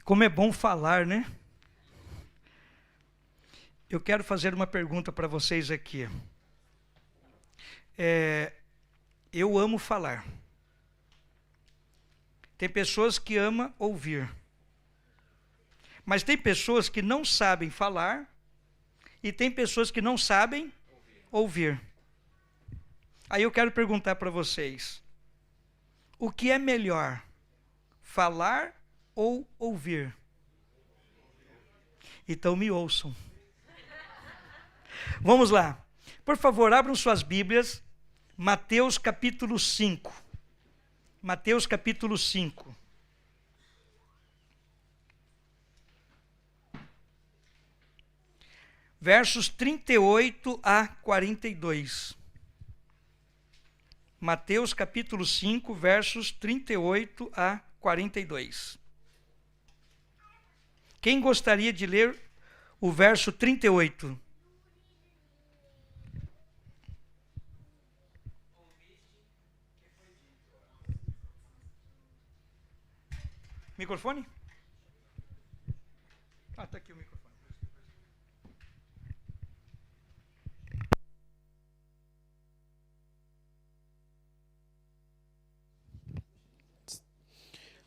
Como é bom falar, né? Eu quero fazer uma pergunta para vocês aqui. Eu amo falar. Tem pessoas que amam ouvir. Mas tem pessoas que não sabem falar e tem pessoas que não sabem ouvir. Aí eu quero perguntar para vocês: o que é melhor, falar ou ouvir? Então me ouçam. Vamos lá. Por favor, abram suas Bíblias, Mateus capítulo 5. Mateus capítulo 5. Versos 38 a 42. Mateus capítulo 5, versos 38 a 42. Quem gostaria de ler o verso 38? Microfone? Está aqui o microfone.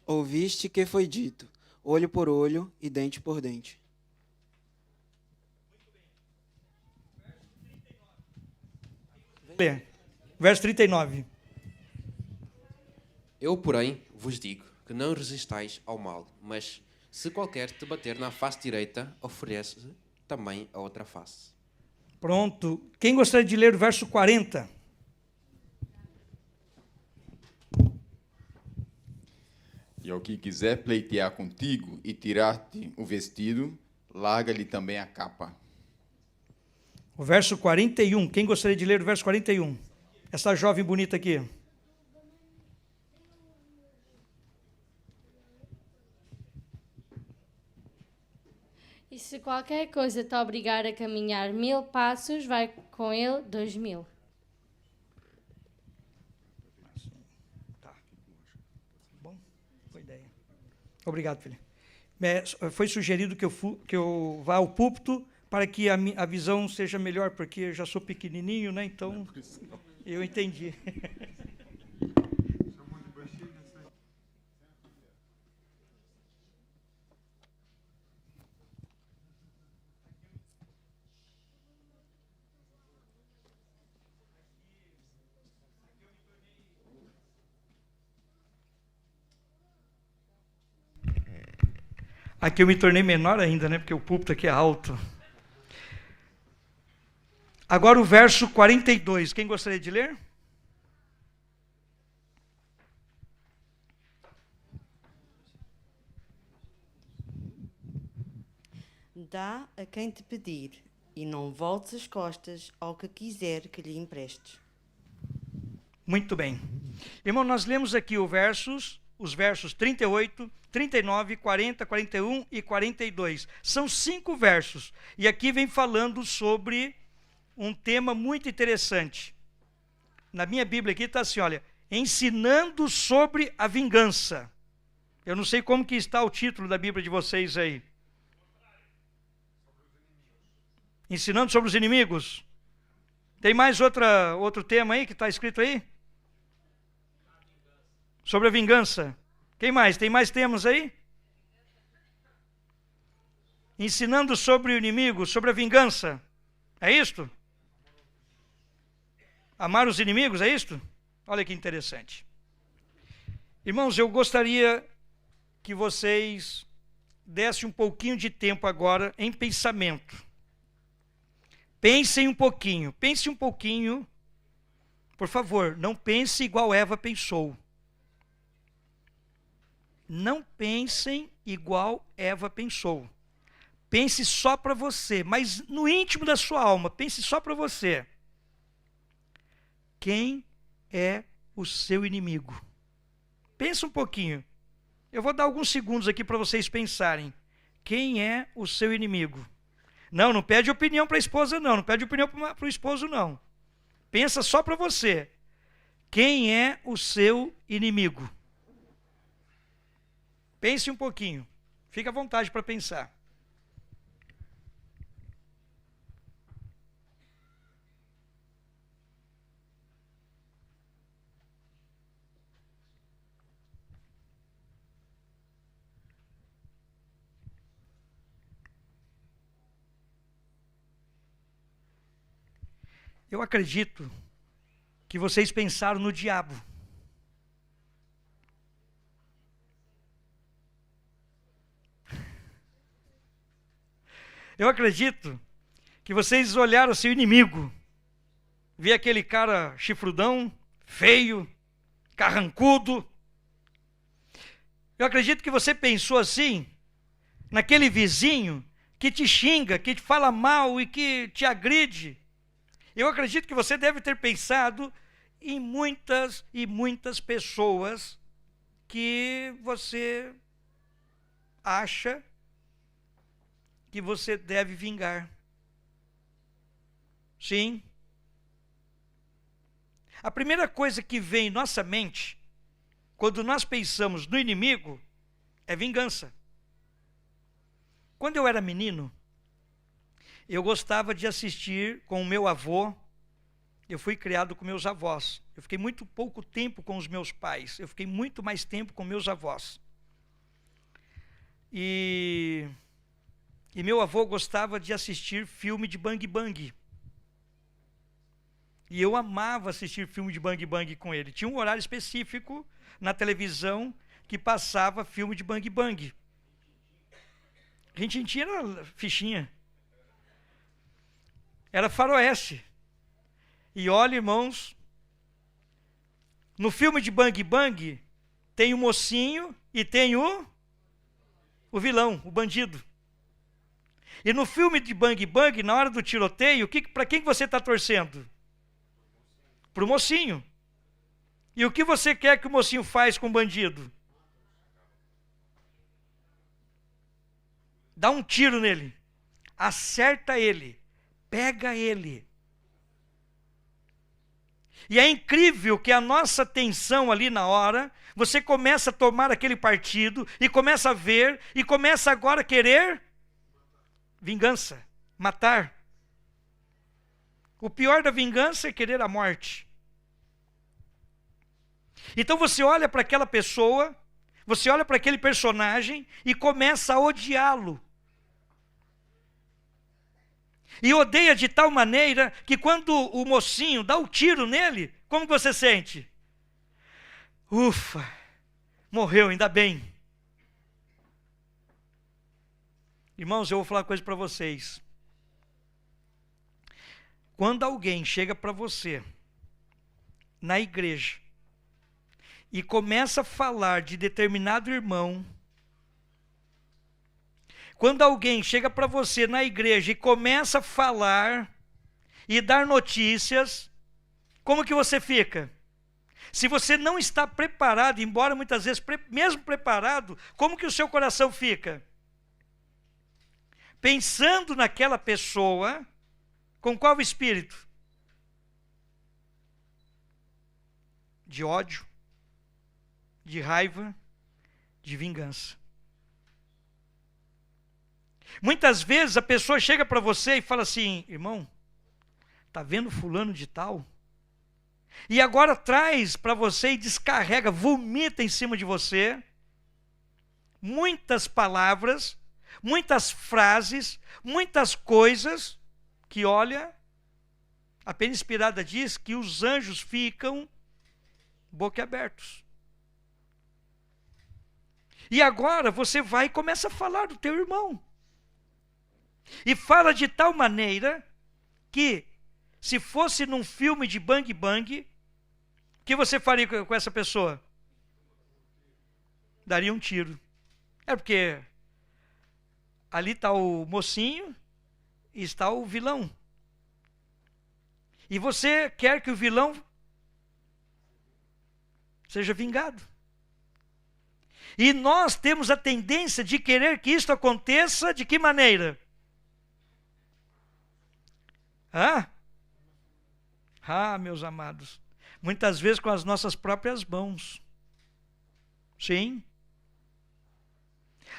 Ouviste que foi dito, olho por olho e dente por dente. Verso 39. Eu, porém, vos digo que não resistais ao mal, mas se qualquer te bater na face direita, oferece também a outra face. Pronto. Quem gostaria de ler o verso 40? E ao que quiser pleitear contigo e tirar-te o vestido, larga-lhe também a capa. O verso 41. Quem gostaria de ler o verso 41? Essa jovem bonita aqui. E se qualquer coisa te obrigar a caminhar 1000 passos, vai com ele 2000. Tá. Bom, boa ideia. Obrigado, filha. Foi sugerido que eu vá ao púlpito para que a visão seja melhor, porque eu já sou pequenininho, né? Então, eu entendi. Aqui eu me tornei menor ainda, né? Porque o púlpito aqui é alto. Agora o verso 42. Quem gostaria de ler? Dá a quem te pedir, e não voltes as costas ao que quiser que lhe emprestes. Muito bem. Irmão, nós lemos aqui os versos 38, 39, 40, 41 e 42. São 5 versos. E aqui vem falando sobre um tema muito interessante. Na minha Bíblia aqui está assim, olha, ensinando sobre a vingança. Eu não sei como que está o título da Bíblia de vocês aí. Ensinando sobre os inimigos. Tem mais outro tema aí que está escrito aí? Sobre a vingança. Quem mais? Tem mais temas aí? Ensinando sobre o inimigo, sobre a vingança. É isto? Amar os inimigos, é isto? Olha que interessante. Irmãos, eu gostaria que vocês dessem um pouquinho de tempo agora em pensamento. Pense um pouquinho. Por favor, não pense igual Eva pensou. Não pensem igual Eva pensou. Pense só para você, mas no íntimo da sua alma, pense só para você. Quem é o seu inimigo? Pensa um pouquinho. Eu vou dar alguns segundos aqui para vocês pensarem. Quem é o seu inimigo? Não pede opinião para a esposa, não pede opinião para o esposo, não. Pensa só para você. Quem é o seu inimigo? Pense um pouquinho. Fica à vontade para pensar. Eu acredito que vocês pensaram no diabo. Eu acredito que vocês olharam assim o inimigo. Vê aquele cara chifrudão, feio, carrancudo. Eu acredito que você pensou assim, naquele vizinho que te xinga, que te fala mal e que te agride. Eu acredito que você deve ter pensado em muitas e muitas pessoas que você acha que você deve vingar. Sim. A primeira coisa que vem em nossa mente, quando nós pensamos no inimigo, é vingança. Quando eu era menino, eu gostava de assistir com o meu avô. Eu fui criado com meus avós. Eu fiquei muito pouco tempo com os meus pais. Eu fiquei muito mais tempo com meus avós. E meu avô gostava de assistir filme de Bang Bang. E eu amava assistir filme de Bang Bang com ele. Tinha um horário específico na televisão que passava filme de Bang Bang. Rintintim era fichinha. Era faroeste. E olha, irmãos, no filme de Bang Bang tem o mocinho e tem o vilão, o bandido. E no filme de Bang Bang, na hora do tiroteio, para quem você está torcendo? Para o mocinho. E o que você quer que o mocinho faz com o bandido? Dá um tiro nele. Acerta ele. Pega ele. E é incrível que a nossa atenção ali na hora, você começa a tomar aquele partido, e começa a ver, e começa agora a querer vingança, matar. O pior da vingança é querer a morte. Então você olha para aquela pessoa, você olha para aquele personagem e começa a odiá-lo. E odeia de tal maneira que quando o mocinho dá o tiro nele, como você sente? Ufa, morreu, ainda bem. Irmãos, eu vou falar uma coisa para vocês. Quando alguém chega para você na igreja e começa a falar de determinado irmão, quando alguém chega para você na igreja e começa a falar e dar notícias, como que você fica? Se você não está preparado, embora muitas vezes, mesmo preparado, como que o seu coração fica? Pensando naquela pessoa, com qual espírito? De ódio, de raiva, de vingança. Muitas vezes a pessoa chega para você e fala assim: irmão, está vendo fulano de tal? E agora traz para você e descarrega, vomita em cima de você muitas palavras, muitas frases, muitas coisas que, olha, a Pena Inspirada diz que os anjos ficam boquiabertos. E agora você vai e começa a falar do teu irmão. E fala de tal maneira que, se fosse num filme de Bang Bang, o que você faria com essa pessoa? Daria um tiro. É porque ali está o mocinho e está o vilão. E você quer que o vilão seja vingado. E nós temos a tendência de querer que isto aconteça de que maneira? Meus amados, muitas vezes com as nossas próprias mãos. Sim.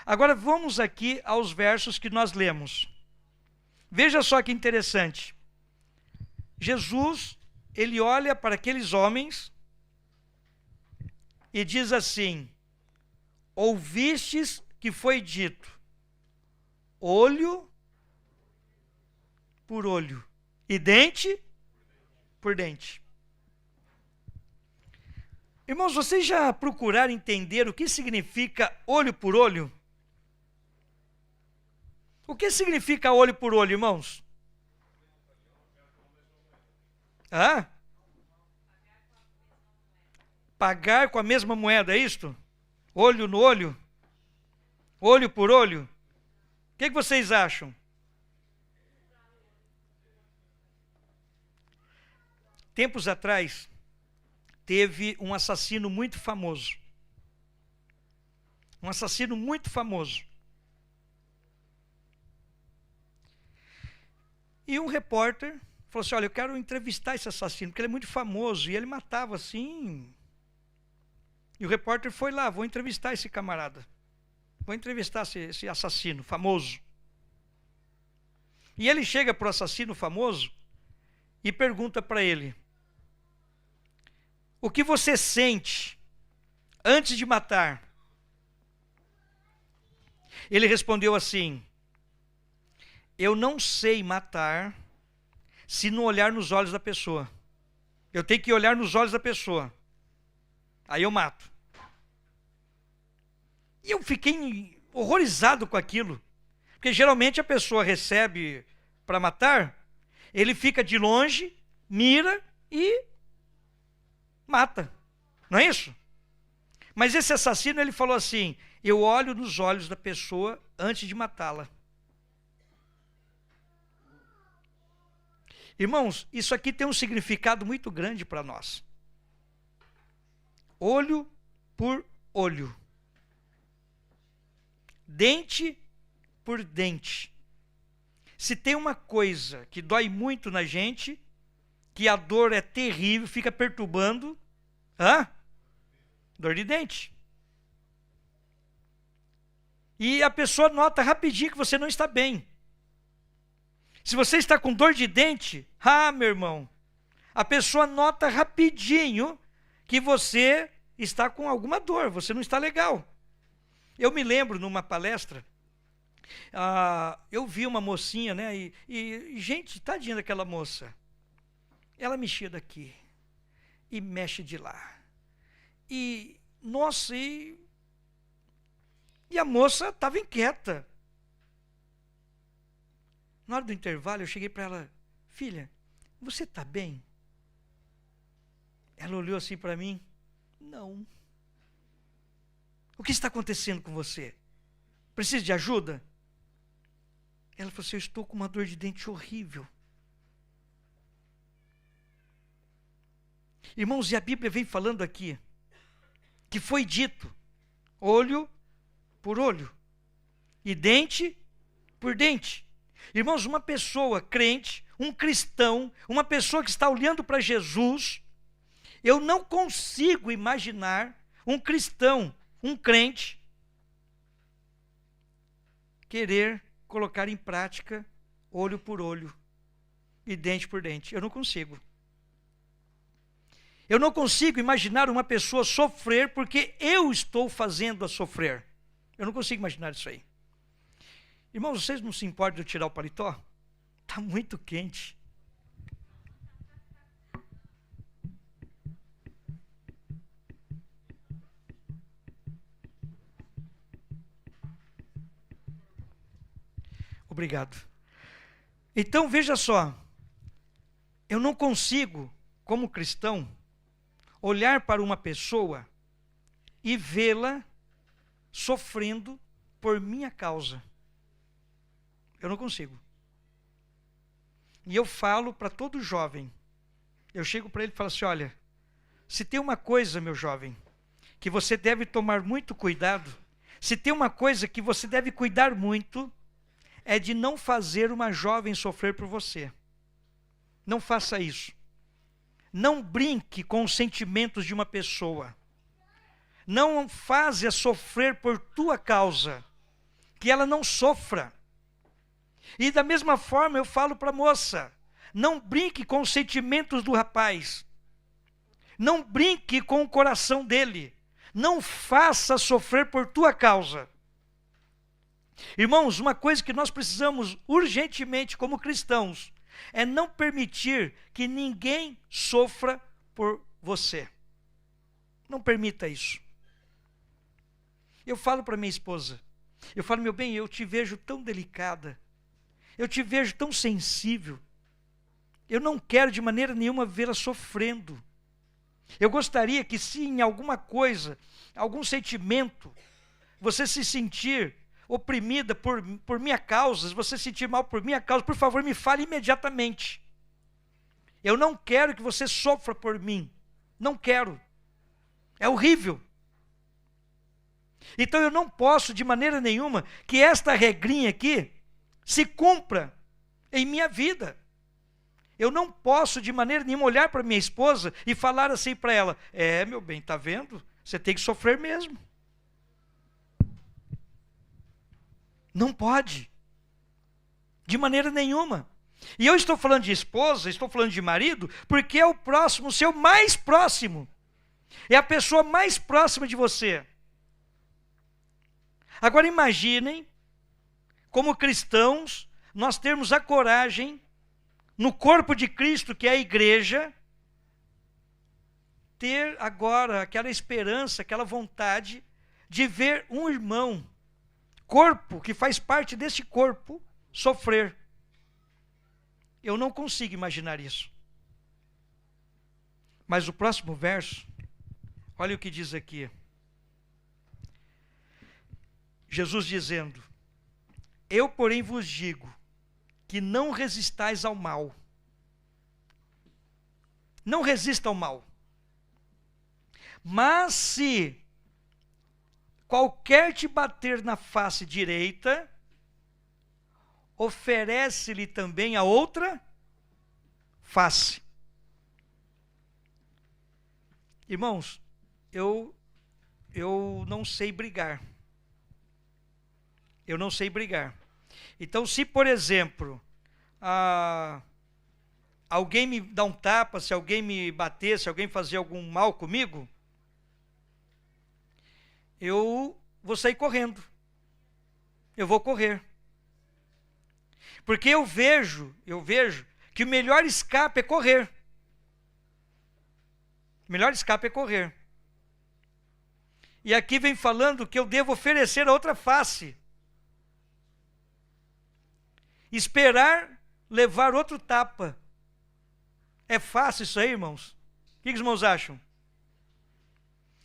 Agora vamos aqui aos versos que nós lemos. Veja só que interessante. Jesus, ele olha para aqueles homens e diz assim: ouvistes que foi dito, olho por olho e dente por dente. Irmãos, vocês já procuraram entender o que significa olho por olho? O que significa olho por olho, irmãos? Hã? Pagar com a mesma moeda, é isto? Olho no olho? Olho por olho? O que vocês acham? Tempos atrás, teve um assassino muito famoso. Um assassino muito famoso. E um repórter falou assim: olha, eu quero entrevistar esse assassino, porque ele é muito famoso, e ele matava assim. E o repórter foi lá: vou entrevistar esse camarada. Vou entrevistar esse assassino famoso. E ele chega para o assassino famoso e pergunta para ele: o que você sente antes de matar? Ele respondeu assim: eu não sei matar se não olhar nos olhos da pessoa. Eu tenho que olhar nos olhos da pessoa. Aí eu mato. E eu fiquei horrorizado com aquilo. Porque geralmente a pessoa recebe para matar, ele fica de longe, mira e mata. Não é isso? Mas esse assassino, ele falou assim: eu olho nos olhos da pessoa antes de matá-la. Irmãos, isso aqui tem um significado muito grande para nós. Olho por olho. Dente por dente. Se tem uma coisa que dói muito na gente, que a dor é terrível, fica perturbando, dor de dente. E a pessoa nota rapidinho que você não está bem. Se você está com dor de dente, meu irmão, a pessoa nota rapidinho que você está com alguma dor, você não está legal. Eu me lembro numa palestra, eu vi uma mocinha, né? E gente, tadinha daquela moça. Ela mexia daqui e mexe de lá. E, nossa, e a moça estava inquieta. Na hora do intervalo, eu cheguei para ela: filha, você está bem? Ela olhou assim para mim: não. O que está acontecendo com você? Precisa de ajuda? Ela falou assim: eu estou com uma dor de dente horrível. Irmãos, e a Bíblia vem falando aqui que foi dito olho por olho e dente por dente. Irmãos, uma pessoa crente, um cristão, uma pessoa que está olhando para Jesus, eu não consigo imaginar um cristão, um crente, querer colocar em prática olho por olho e dente por dente. Eu não consigo. Eu não consigo imaginar uma pessoa sofrer porque eu estou fazendo-a sofrer. Eu não consigo imaginar isso aí. Irmãos, vocês não se importam de eu tirar o paletó? Está muito quente. Obrigado. Então, veja só. Eu não consigo, como cristão, olhar para uma pessoa e vê-la sofrendo por minha causa. Eu não consigo. E eu falo para todo jovem, eu chego para ele e falo assim: olha, se tem uma coisa, meu jovem, que você deve tomar muito cuidado, se tem uma coisa que você deve cuidar muito, é de não fazer uma jovem sofrer por você. Não faça isso. Não brinque com os sentimentos de uma pessoa. Não faze-a sofrer por tua causa. que ela não sofra. E da mesma forma eu falo para a moça, não brinque com os sentimentos do rapaz. Não brinque com o coração dele. Não faça sofrer por tua causa. Irmãos, uma coisa que nós precisamos urgentemente como cristãos é não permitir que ninguém sofra por você. Não permita isso. Eu falo para minha esposa, eu falo, meu bem, eu te vejo tão delicada, eu te vejo tão sensível, eu não quero de maneira nenhuma vê-la sofrendo. Eu gostaria que se em alguma coisa, algum sentimento, você se sentir oprimida por minha causa, se você se sentir mal por minha causa, por favor, me fale imediatamente. Eu não quero que você sofra por mim. Não quero. É horrível. Então eu não posso de maneira nenhuma que esta regrinha aqui se cumpra em minha vida. Eu não posso de maneira nenhuma olhar para minha esposa e falar assim para ela, meu bem, tá vendo? Você tem que sofrer mesmo. Não pode. De maneira nenhuma. E eu estou falando de esposa, estou falando de marido, porque é o próximo, o seu mais próximo. É a pessoa mais próxima de você. Agora imaginem, como cristãos, nós termos a coragem, no corpo de Cristo, que é a igreja, ter agora aquela esperança, aquela vontade de ver um irmão, corpo, que faz parte desse corpo, sofrer. Eu não consigo imaginar isso. Mas o próximo verso, olha o que diz aqui. Jesus dizendo, eu porém vos digo, que não resistais ao mal. Não resista ao mal. Mas se qualquer te bater na face direita, oferece-lhe também a outra face. Irmãos, eu não sei brigar. Eu não sei brigar. Então, se, por exemplo, alguém me dá um tapa, se alguém me bater, se alguém fazer algum mal comigo, eu vou sair correndo. Eu vou correr. Porque eu vejo que o melhor escape é correr. O melhor escape é correr. E aqui vem falando que eu devo oferecer a outra face. Esperar levar outro tapa. É fácil isso aí, irmãos? O que os irmãos acham?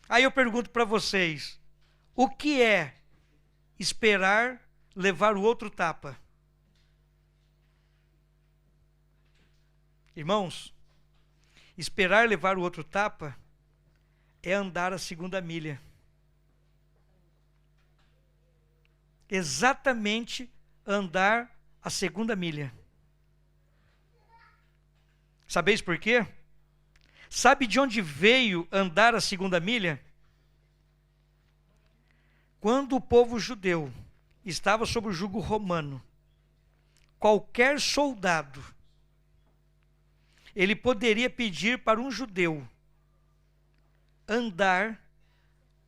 Aí eu pergunto para vocês, o que é esperar levar o outro tapa? Irmãos, esperar levar o outro tapa é andar a segunda milha. Exatamente andar a segunda milha. Sabeis por quê? Sabe de onde veio andar a segunda milha? Quando o povo judeu estava sob o jugo romano, qualquer soldado, ele poderia pedir para um judeu andar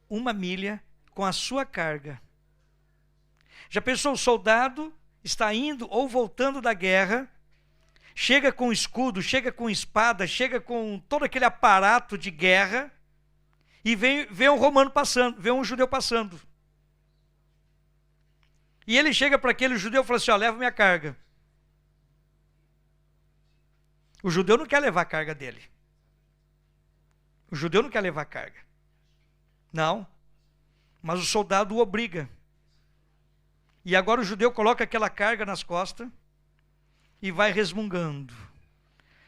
uma milha com a sua carga. Já pensou, o soldado está indo ou voltando da guerra, chega com escudo, chega com espada, chega com todo aquele aparato de guerra, e vê um romano passando, vê um judeu passando. E ele chega para aquele judeu e fala assim, leva minha carga. O judeu não quer levar a carga dele. O judeu não quer levar a carga. Não. Mas o soldado o obriga. E agora o judeu coloca aquela carga nas costas e vai resmungando.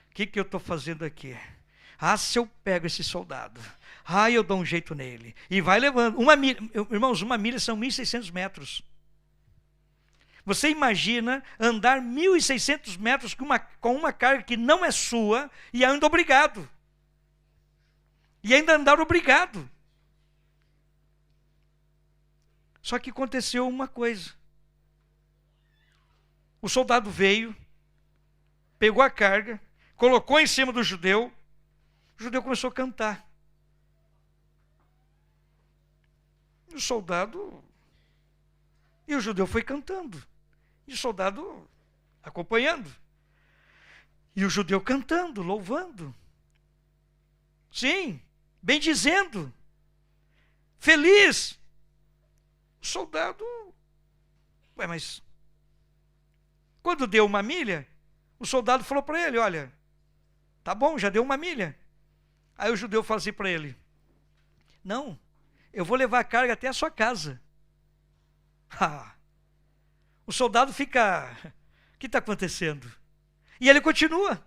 O que eu estou fazendo aqui? Se eu pego esse soldado. Eu dou um jeito nele. E vai levando. Irmãos, uma milha são 1.600 metros. Você imagina andar 1.600 metros com uma carga que não é sua e ainda obrigado. E ainda andar obrigado. Só que aconteceu uma coisa. O soldado veio, pegou a carga, colocou em cima do judeu, o judeu começou a cantar. O soldado, e o judeu foi cantando, e o soldado acompanhando, e o judeu cantando, louvando, sim, bendizendo, feliz. O soldado, mas quando deu uma milha, o soldado falou para ele, olha, tá bom, já deu uma milha. Aí o judeu falou assim para ele, não, eu vou levar a carga até a sua casa. O soldado fica, o que está acontecendo? E ele continua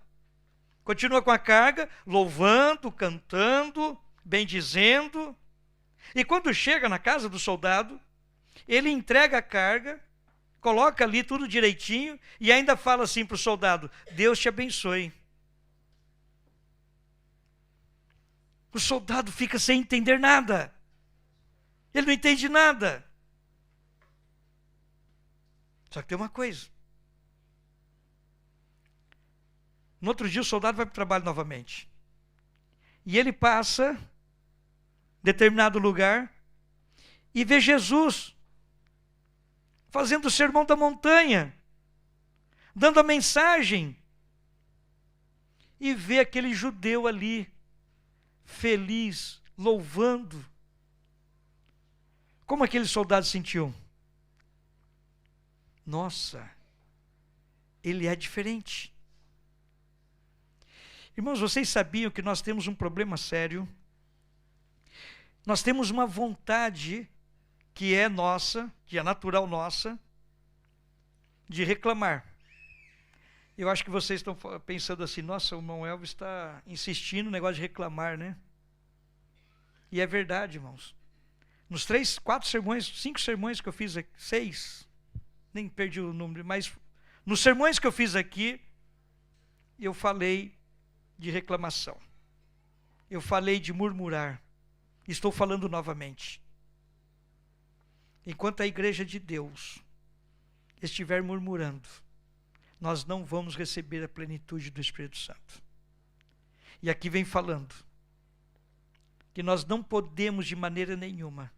com a carga, louvando, cantando, bendizendo. E quando chega na casa do soldado, ele entrega a carga, coloca ali tudo direitinho e ainda fala assim para o soldado, Deus te abençoe. O soldado fica sem entender nada. Ele não entende nada. Só que tem uma coisa. No outro dia o soldado vai para o trabalho novamente. E ele passa em determinado lugar e vê Jesus fazendo o sermão da montanha, dando a mensagem. E vê aquele judeu ali, feliz, louvando. Como aquele soldado sentiu? Nossa, ele é diferente. Irmãos, vocês sabiam que nós temos um problema sério? Nós temos uma vontade que é nossa, que é natural nossa, de reclamar. Eu acho que vocês estão pensando assim, nossa, o irmão Elvis está insistindo no negócio de reclamar, né? E é verdade, irmãos. Nos 3, 4 sermões, 5 sermões que eu fiz aqui, 6, nem perdi o número, mas nos sermões que eu fiz aqui, eu falei de reclamação. Eu falei de murmurar. Estou falando novamente. Enquanto a igreja de Deus estiver murmurando, nós não vamos receber a plenitude do Espírito Santo. E aqui vem falando que nós não podemos de maneira nenhuma,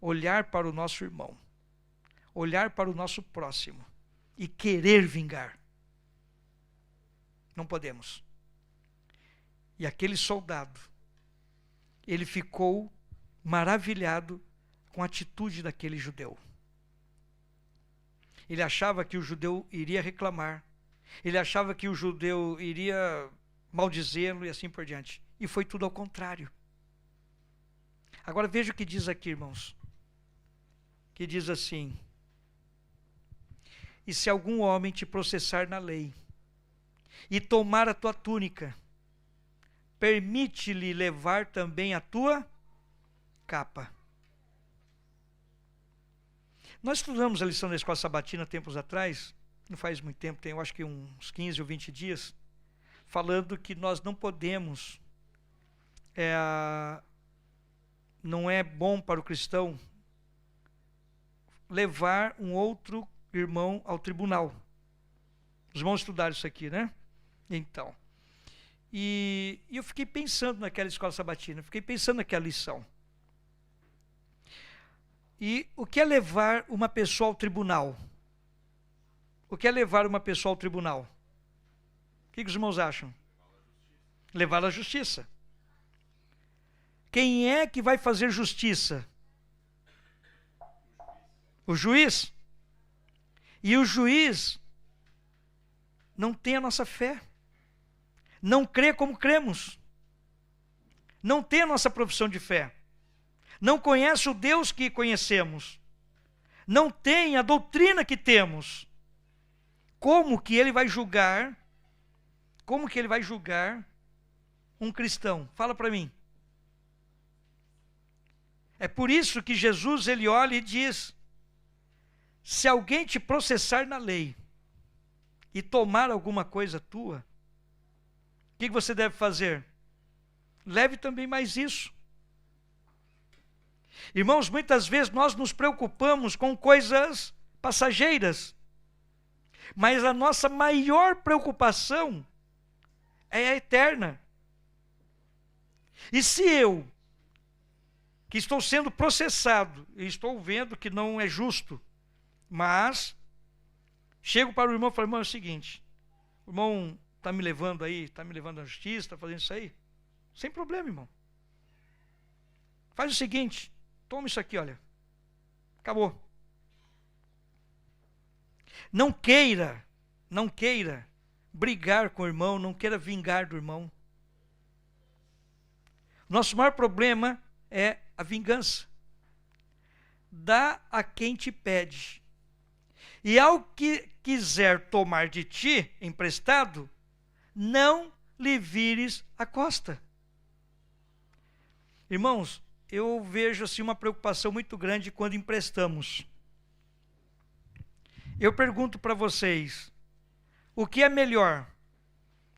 olhar para o nosso irmão, olhar para o nosso próximo e querer vingar. Não podemos. E aquele soldado, ele ficou maravilhado com a atitude daquele judeu. Ele achava que o judeu iria reclamar, ele achava que o judeu iria maldizê-lo e assim por diante. E foi tudo ao contrário. Agora veja o que diz aqui, irmãos. Que diz assim: e se algum homem te processar na lei e tomar a tua túnica, permite-lhe levar também a tua capa. Nós estudamos a lição da escola sabatina tempos atrás, não faz muito tempo, tem eu acho que uns 15 ou 20 dias, falando que nós não podemos, não é bom para o cristão levar um outro irmão ao tribunal. Os irmãos estudaram isso aqui, né? Então, e eu fiquei pensando naquela escola sabatina, fiquei pensando naquela lição. E o que é levar uma pessoa ao tribunal? O que é levar uma pessoa ao tribunal? O que os irmãos acham? Levar à justiça. Quem é que vai fazer justiça? O juiz. E o juiz não tem a nossa fé. Não crê como cremos. Não tem a nossa profissão de fé. Não conhece o Deus que conhecemos. Não tem a doutrina que temos. Como que ele vai julgar? Como que ele vai julgar um cristão? Fala para mim. É por isso que Jesus, ele olha e diz: se alguém te processar na lei e tomar alguma coisa tua, o que você deve fazer? Leve também mais isso. Irmãos, muitas vezes nós nos preocupamos com coisas passageiras. Mas a nossa maior preocupação é a eterna. E se eu, que estou sendo processado, e estou vendo que não é justo, mas chego para o irmão e falo, irmão, é o seguinte, o irmão está me levando aí, está me levando à justiça, está fazendo isso aí, sem problema, irmão. Faz o seguinte, toma isso aqui, olha, acabou. Não queira brigar com o irmão, não queira vingar do irmão. Nosso maior problema é a vingança. Dá a quem te pede. E ao que quiser tomar de ti emprestado, não lhe vires a costa. Irmãos, eu vejo assim uma preocupação muito grande quando emprestamos. Eu pergunto para vocês, o que é melhor?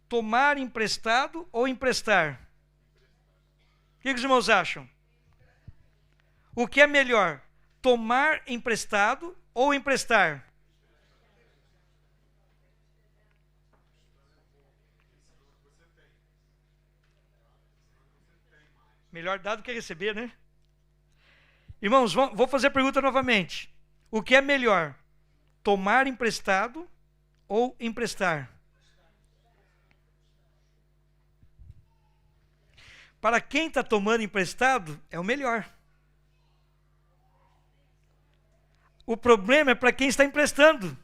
Tomar emprestado ou emprestar? O que os irmãos acham? O que é melhor? Tomar emprestado ou emprestar? Melhor dar do que receber, né? Irmãos, vou fazer a pergunta novamente. O que é melhor? Tomar emprestado ou emprestar? Para quem está tomando emprestado, é o melhor. O problema é para quem está emprestando.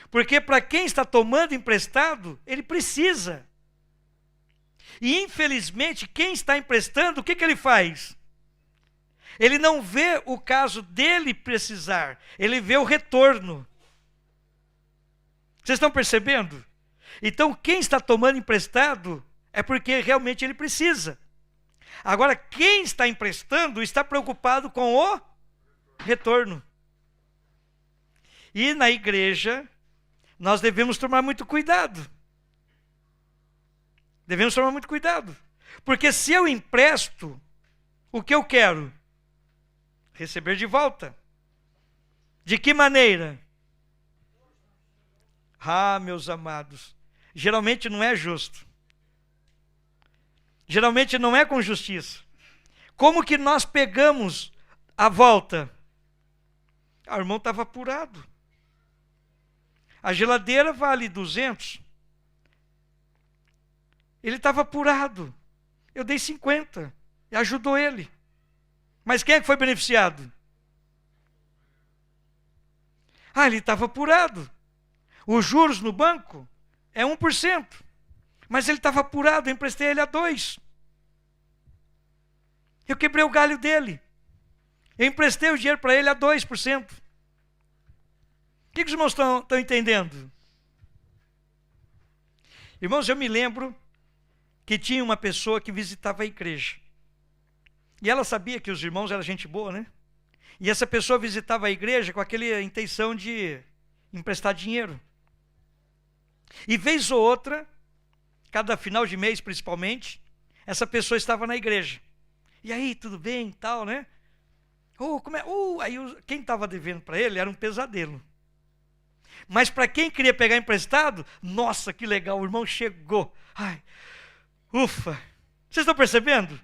Porque para quem está tomando emprestado, ele precisa. E infelizmente, quem está emprestando, o que ele faz? Ele não vê o caso dele precisar, ele vê o retorno. Vocês estão percebendo? Então, quem está tomando emprestado é porque realmente ele precisa. Agora, quem está emprestando está preocupado com o retorno. E na igreja, nós devemos tomar muito cuidado. Devemos tomar muito cuidado. Porque se eu empresto, o que eu quero? Receber de volta. De que maneira? Ah, meus amados, geralmente não é justo. Geralmente não é com justiça. Como que nós pegamos a volta? O irmão estava apurado. A geladeira vale 200. Ele estava apurado. Eu dei 50 e ajudou ele. Mas quem é que foi beneficiado? Ele estava apurado. Os juros no banco é 1%. Mas ele estava apurado, eu emprestei ele a 2%. Eu quebrei o galho dele. Eu emprestei o dinheiro para ele a 2%. O que os irmãos estão entendendo? Irmãos, eu me lembro que tinha uma pessoa que visitava a igreja. E ela sabia que os irmãos eram gente boa, né? E essa pessoa visitava a igreja com aquela intenção de emprestar dinheiro. E vez ou outra, cada final de mês principalmente, essa pessoa estava na igreja. E aí, tudo bem e tal, né? Aí quem estava devendo para ele era um pesadelo. Mas para quem queria pegar emprestado, nossa, que legal, o irmão chegou. Ufa! Vocês estão percebendo?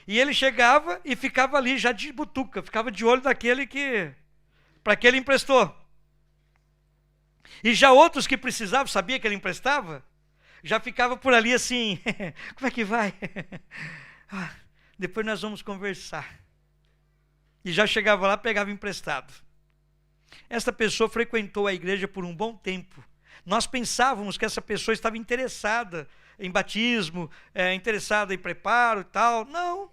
E ele chegava e ficava ali já de butuca, ficava de olho daquele para que ele emprestou. E já outros que precisavam, sabia que ele emprestava, já ficava por ali assim, como é que vai? Depois nós vamos conversar. E já chegava lá, pegava emprestado. Esta pessoa frequentou a igreja por um bom tempo. Nós pensávamos que essa pessoa estava interessada em batismo, interessada em preparo e tal. Não.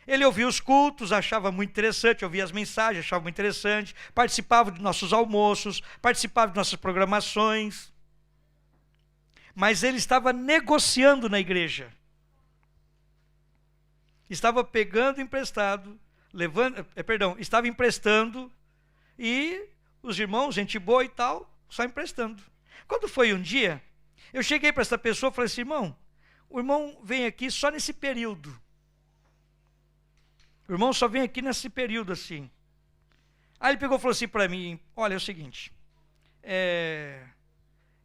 Ele ouvia os cultos, achava muito interessante, ouvia as mensagens, achava muito interessante, participava de nossos almoços, participava de nossas programações. Mas ele estava negociando na igreja. Estava pegando emprestado, estava emprestando, e os irmãos, gente boa e tal, só emprestando. Quando foi um dia, eu cheguei para essa pessoa e falei assim, irmão, o irmão vem aqui só nesse período. O irmão só vem aqui nesse período assim. Aí ele pegou e falou assim para mim, olha, é o seguinte,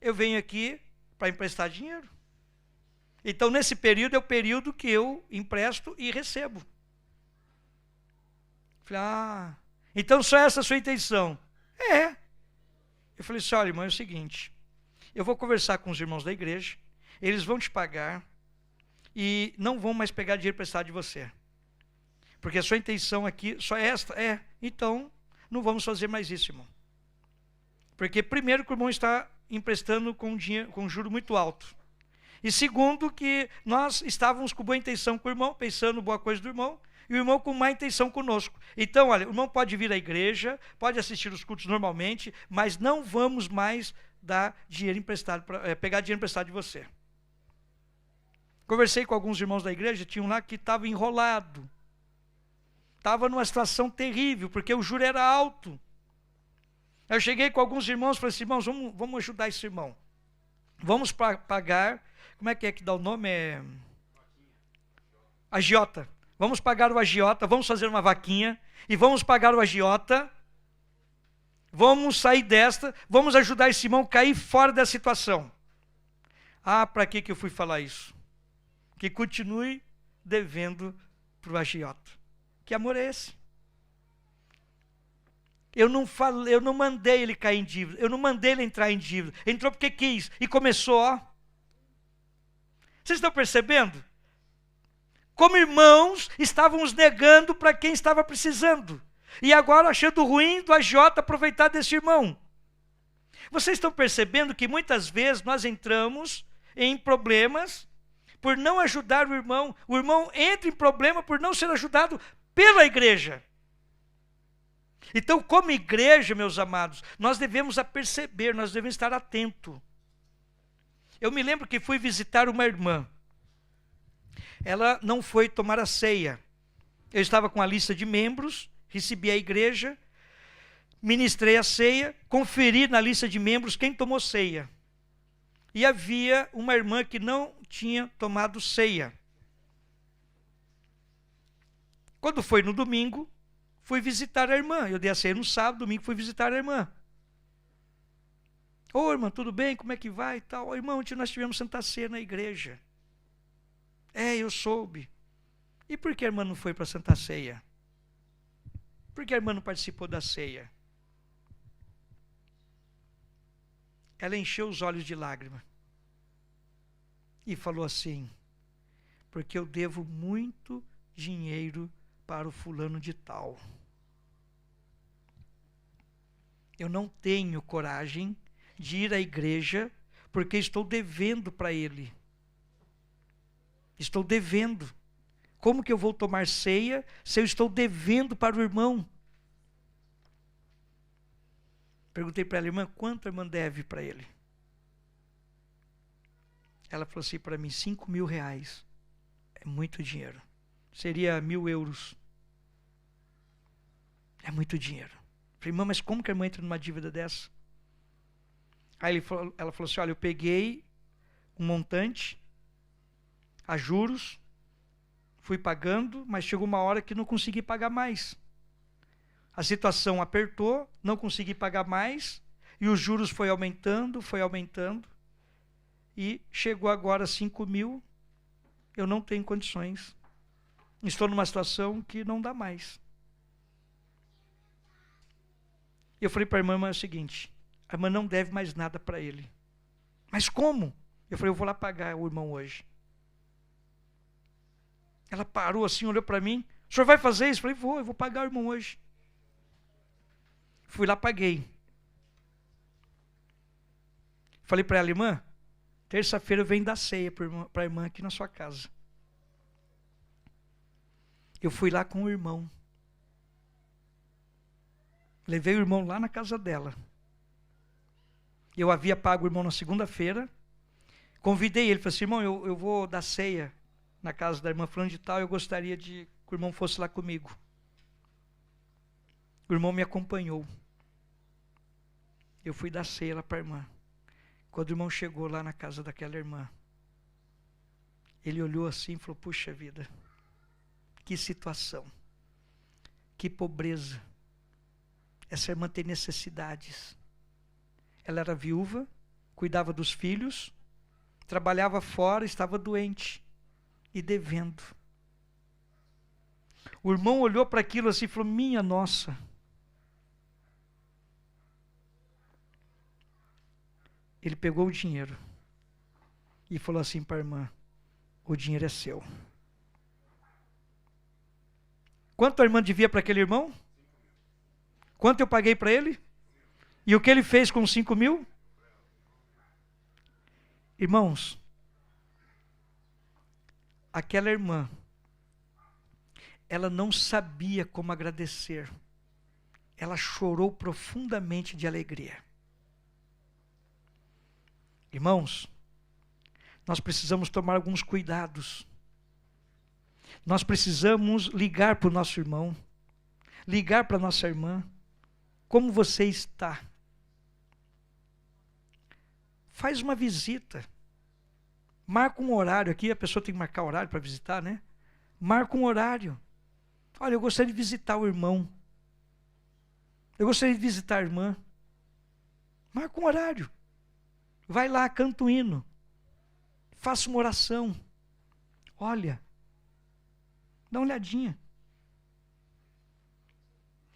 eu venho aqui para emprestar dinheiro. Então, nesse período, é o período que eu empresto e recebo. Falei, então só essa é a sua intenção? É. Eu falei assim, olha, irmão, é o seguinte, eu vou conversar com os irmãos da igreja, eles vão te pagar e não vão mais pegar dinheiro emprestado de você. Porque a sua intenção aqui só é esta? Então, não vamos fazer mais isso, irmão. Porque primeiro que o irmão está emprestando com um juro muito alto. E segundo que nós estávamos com boa intenção com o irmão, pensando boa coisa do irmão, e o irmão com má intenção conosco. Então, olha, o irmão pode vir à igreja, pode assistir os cultos normalmente, mas não vamos mais dar dinheiro emprestado, pegar dinheiro emprestado de você. Conversei com alguns irmãos da igreja, tinha um lá que estava enrolado. Estava numa situação terrível, porque o juro era alto. Eu cheguei com alguns irmãos e falei assim, irmãos, vamos ajudar esse irmão. Vamos pagar, como é que dá o nome? Agiota. Vamos pagar o agiota, vamos fazer uma vaquinha, e vamos pagar o agiota, vamos sair desta, vamos ajudar esse irmão a cair fora dessa situação. Para que eu fui falar isso? Que continue devendo para o agiota. Que amor é esse? Eu não mandei ele cair em dívida, eu não mandei ele entrar em dívida. Entrou porque quis e começou, Vocês estão percebendo? Como irmãos, estávamos negando para quem estava precisando. E agora achando ruim do agiota aproveitar desse irmão. Vocês estão percebendo que muitas vezes nós entramos em problemas por não ajudar o irmão. O irmão entra em problema por não ser ajudado pela igreja. Então, como igreja, meus amados, nós devemos perceber, nós devemos estar atentos. Eu me lembro que fui visitar uma irmã. Ela não foi tomar a ceia. Eu estava com a lista de membros, recebi a igreja, ministrei a ceia, conferi na lista de membros quem tomou ceia. E havia uma irmã que não tinha tomado ceia. Quando foi no domingo, fui visitar a irmã. Eu dei a ceia no sábado, domingo fui visitar a irmã. Ô, irmã, tudo bem? Como é que vai e tal? Irmão, ontem nós tivemos Santa Ceia na igreja. Eu soube. E por que a irmã não foi para a Santa Ceia? Por que a irmã não participou da ceia? Ela encheu os olhos de lágrima. E falou assim, porque eu devo muito dinheiro para o fulano de tal. Eu não tenho coragem de ir à igreja porque estou devendo para ele. Estou devendo. Como que eu vou tomar ceia se eu estou devendo para o irmão? Perguntei para ela, irmã, quanto a irmã deve para ele? Ela falou assim para mim, 5.000 reais. É muito dinheiro. Seria 1.000 euros. É muito dinheiro. Falei, irmã, mas como que a irmã entra numa dívida dessa? Aí ela falou assim, olha, eu peguei um montante a juros, fui pagando, mas chegou uma hora que não consegui pagar mais. A situação apertou, não consegui pagar mais, e os juros foi aumentando, e chegou agora a 5.000, eu não tenho condições. Estou numa situação que não dá mais. Eu falei para a irmã, é o seguinte, a irmã não deve mais nada para ele. Mas como? Eu falei, eu vou lá pagar o irmão hoje. Ela parou assim, olhou para mim, o senhor vai fazer isso? Eu falei, eu vou pagar o irmão hoje. Fui lá, paguei. Falei para ela, irmã, terça-feira eu venho dar ceia para a irmã aqui na sua casa. Eu fui lá com o irmão. Levei o irmão lá na casa dela. Eu havia pago o irmão na segunda-feira. Convidei ele, falei assim, irmão, eu vou dar ceia na casa da irmã fulano de tal, eu gostaria de que o irmão fosse lá comigo. O irmão me acompanhou. Eu fui dar ceia lá para a irmã. Quando o irmão chegou lá na casa daquela irmã, ele olhou assim e falou, puxa vida, que situação, que pobreza. Essa irmã tem necessidades. Ela era viúva, cuidava dos filhos, trabalhava fora, estava doente e devendo. O irmão olhou para aquilo assim e falou: minha nossa. Ele pegou o dinheiro e falou assim para a irmã: o dinheiro é seu. Quanto a irmã devia para aquele irmão? Quanto eu paguei para ele? E o que ele fez com 5.000? Irmãos, aquela irmã, ela não sabia como agradecer. Ela chorou profundamente de alegria. Irmãos, nós precisamos tomar alguns cuidados. Nós precisamos ligar para o nosso irmão, ligar para a nossa irmã. Como você está? Faz uma visita. Marca um horário aqui, a pessoa tem que marcar horário para visitar, né? Marca um horário. Olha, eu gostaria de visitar o irmão. Eu gostaria de visitar a irmã. Marca um horário. Vai lá, canta um hino. Faça uma oração. Olha. Dá uma olhadinha.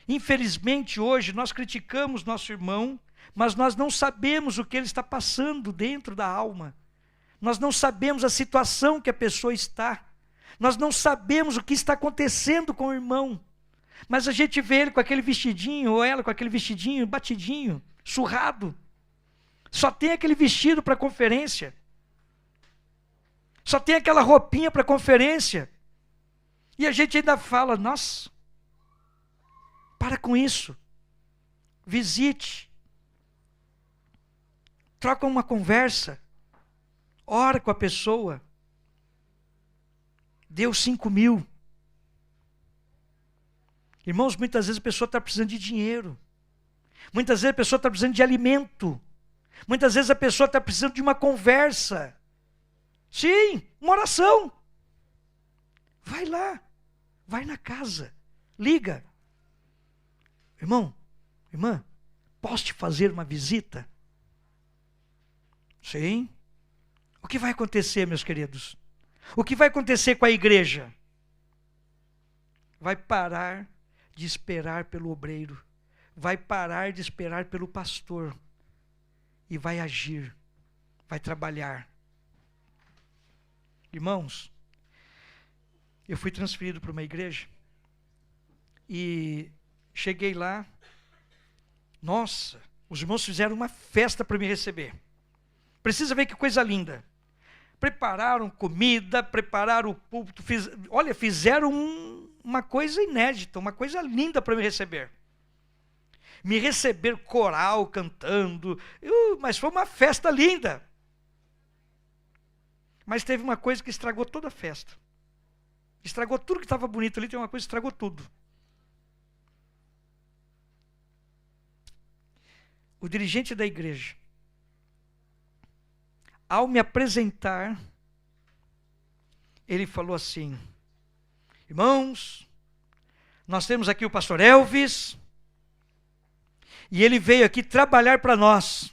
Infelizmente, hoje, nós criticamos nosso irmão, mas nós não sabemos o que ele está passando dentro da alma. Nós não sabemos a situação que a pessoa está. Nós não sabemos o que está acontecendo com o irmão. Mas a gente vê ele com aquele vestidinho, ou ela com aquele vestidinho batidinho, surrado. Só tem aquele vestido para conferência. Só tem aquela roupinha para conferência. E a gente ainda fala: nossa, para com isso. Visite. Troca uma conversa. Ora com a pessoa. Deu 5.000. Irmãos, muitas vezes a pessoa está precisando de dinheiro. Muitas vezes a pessoa está precisando de alimento. Muitas vezes a pessoa está precisando de uma conversa. Sim, uma oração. Vai lá. Vai na casa. Liga. Irmão, irmã, posso te fazer uma visita? Sim. O que vai acontecer, meus queridos? O que vai acontecer com a igreja? Vai parar de esperar pelo obreiro. Vai parar de esperar pelo pastor. E vai agir. Vai trabalhar. Irmãos, eu fui transferido para uma igreja. E cheguei lá. Nossa, os irmãos fizeram uma festa para me receber. Precisa ver que coisa linda. Prepararam comida, prepararam o púlpito, fizeram uma coisa inédita, uma coisa linda para me receber. Me receber coral cantando, mas foi uma festa linda. Mas teve uma coisa que estragou toda a festa. Estragou tudo que estava bonito ali, tem uma coisa que estragou tudo. O dirigente da igreja, ao me apresentar, ele falou assim: irmãos, nós temos aqui o pastor Elvis, e ele veio aqui trabalhar para nós.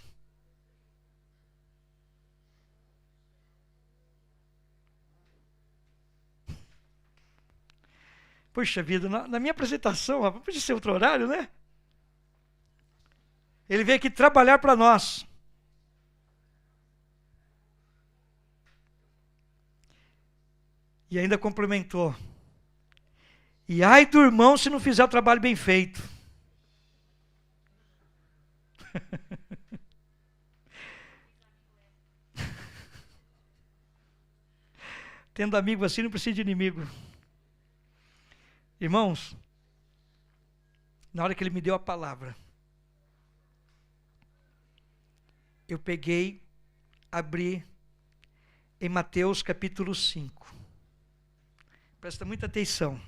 Puxa vida, na minha apresentação, podia ser outro horário, né? Ele veio aqui trabalhar para nós. E ainda complementou: e ai do irmão se não fizer o trabalho bem feito. Tendo amigo assim, não precisa de inimigo. Irmãos, na hora que ele me deu a palavra, eu peguei, abri em Mateus capítulo 5. Presta muita atenção.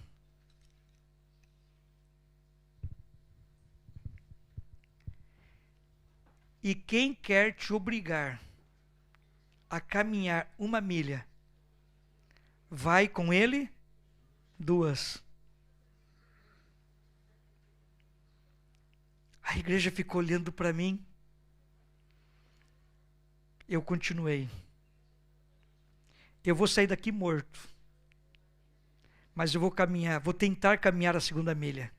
E quem quer te obrigar a caminhar 1 milha, vai com ele 2. A igreja ficou olhando para mim. Eu continuei. Eu vou sair daqui morto. Mas eu vou caminhar, vou tentar caminhar a 2ª milha.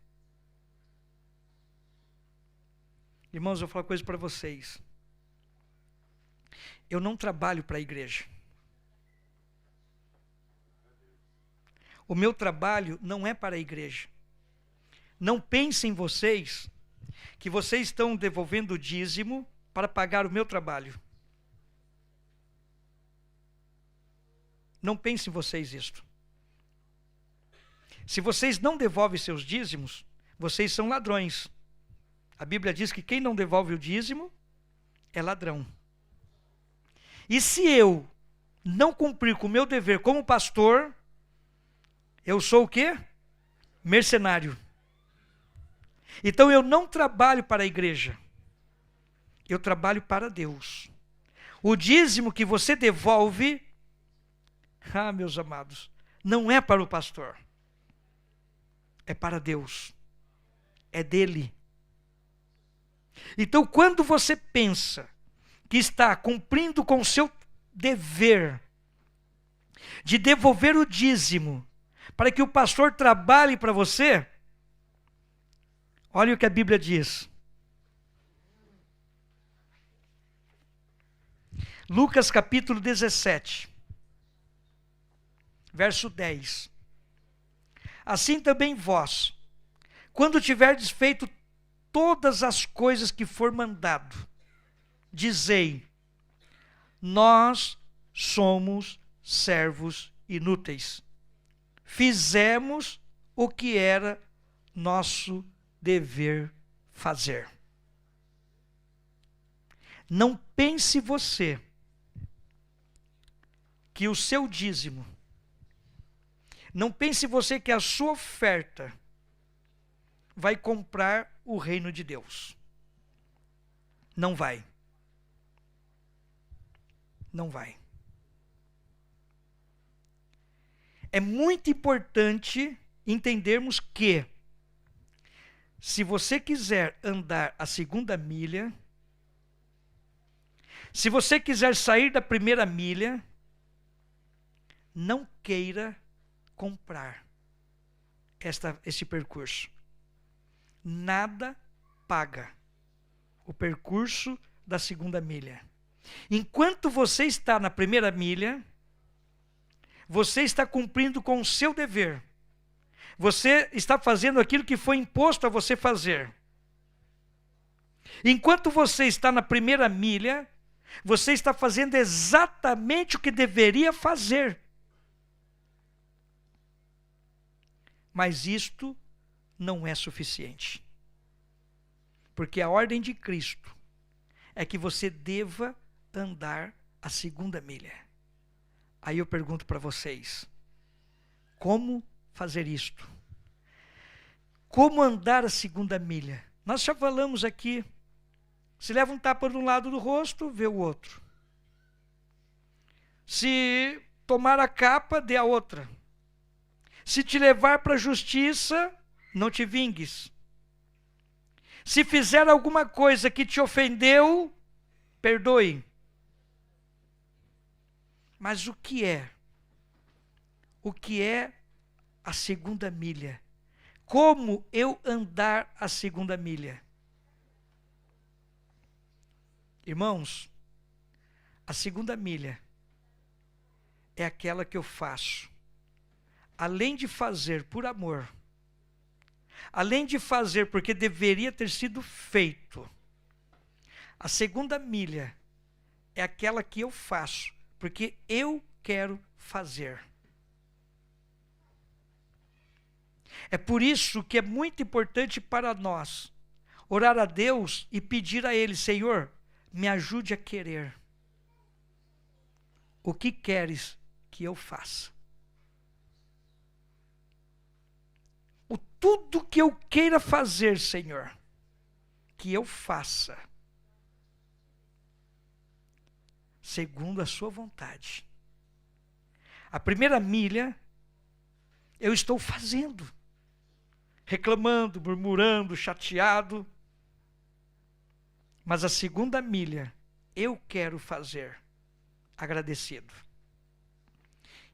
Irmãos, eu vou falar uma coisa para vocês. Eu não trabalho para a igreja. O meu trabalho não é para a igreja. Não pensem vocês que vocês estão devolvendo o dízimo para pagar o meu trabalho. Não pensem vocês isto. Se vocês não devolvem seus dízimos, vocês são ladrões. A Bíblia diz que quem não devolve o dízimo é ladrão. E se eu não cumprir com o meu dever como pastor, eu sou o quê? Mercenário. Então eu não trabalho para a igreja. Eu trabalho para Deus. O dízimo que você devolve, meus amados, não é para o pastor. É para Deus. É dele. Então, quando você pensa que está cumprindo com o seu dever de devolver o dízimo para que o pastor trabalhe para você, olha o que a Bíblia diz. Lucas capítulo 17, verso 10. Assim também vós, quando tiverdes feito todas as coisas que for mandado, dizei: nós somos servos inúteis. Fizemos o que era nosso dever fazer. Não pense você que o seu dízimo, não pense você que a sua oferta vai comprar o reino de Deus. Não vai. Não vai. É muito importante entendermos que, se você quiser andar a 2ª milha, se você quiser sair da 1ª milha, não queira comprar esse percurso. Nada paga o percurso da 2ª milha. Enquanto você está na 1ª milha, você está cumprindo com o seu dever. Você está fazendo aquilo que foi imposto a você fazer. Enquanto você está na 1ª milha, você está fazendo exatamente o que deveria fazer. Mas isto não é suficiente. Porque a ordem de Cristo é que você deva andar a 2ª milha. Aí eu pergunto para vocês, como fazer isto? Como andar a 2ª milha? Nós já falamos aqui, se leva um tapa de um lado do rosto, vê o outro. Se tomar a capa, dê a outra. Se te levar para a justiça, não te vingues. Se fizer alguma coisa que te ofendeu, perdoe. Mas o que é? O que é a 2ª milha? Como eu andar a 2ª milha? Irmãos, a 2ª milha é aquela que eu faço, além de fazer por amor, além de fazer porque deveria ter sido feito, a 2ª milha é aquela que eu faço porque eu quero fazer. É por isso que é muito importante para nós orar a Deus e pedir a Ele: Senhor, me ajude a querer. O que queres que eu faça? Tudo que eu queira fazer, Senhor, que eu faça segundo a sua vontade. A 1ª milha eu estou fazendo, reclamando, murmurando, chateado. Mas a segunda milha eu quero fazer agradecido.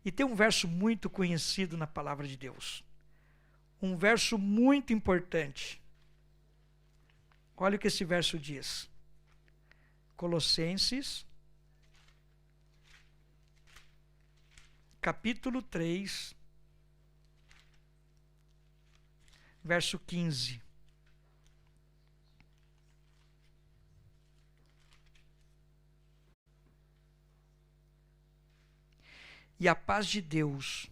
E tem um verso muito conhecido na palavra de Deus. Um verso muito importante. Olha o que esse verso diz. Colossenses, capítulo 3, verso 15. E a paz de Deus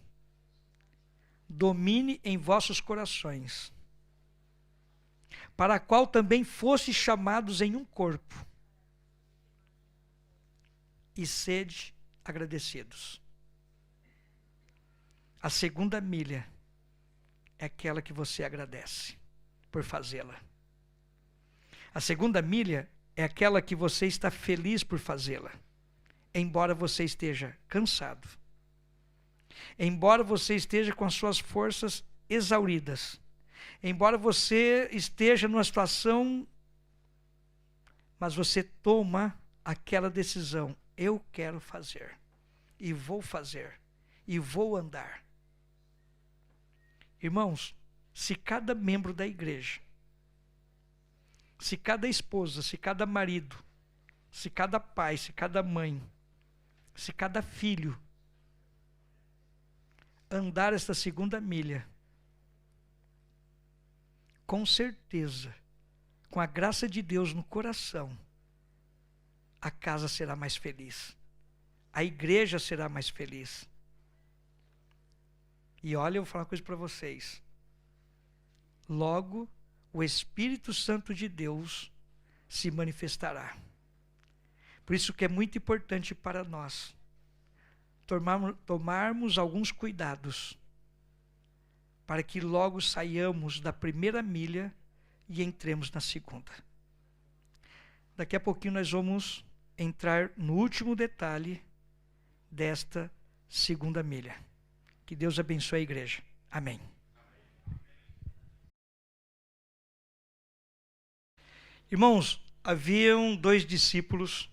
domine em vossos corações, para a qual também fostes chamados em um corpo, e sede agradecidos. A segunda milha é aquela que você agradece por fazê-la. A segunda milha é aquela que você está feliz por fazê-la, embora você esteja cansado, embora você esteja com as suas forças exauridas, embora você esteja numa situação, mas você toma aquela decisão: eu quero fazer, e vou andar. Irmãos, se cada membro da igreja, se cada esposa, se cada marido, se cada pai, se cada mãe, se cada filho andar esta segunda milha, com certeza, com a graça de Deus no coração, a casa será mais feliz, a igreja será mais feliz. E olha, eu vou falar uma coisa para vocês. Logo, o Espírito Santo de Deus se manifestará. Por isso que é muito importante para nós tomarmos alguns cuidados, para que logo saiamos da primeira milha e entremos na segunda. Daqui a pouquinho nós vamos entrar no último detalhe desta segunda milha. Que Deus abençoe a igreja. Amém. Irmãos, haviam 2 discípulos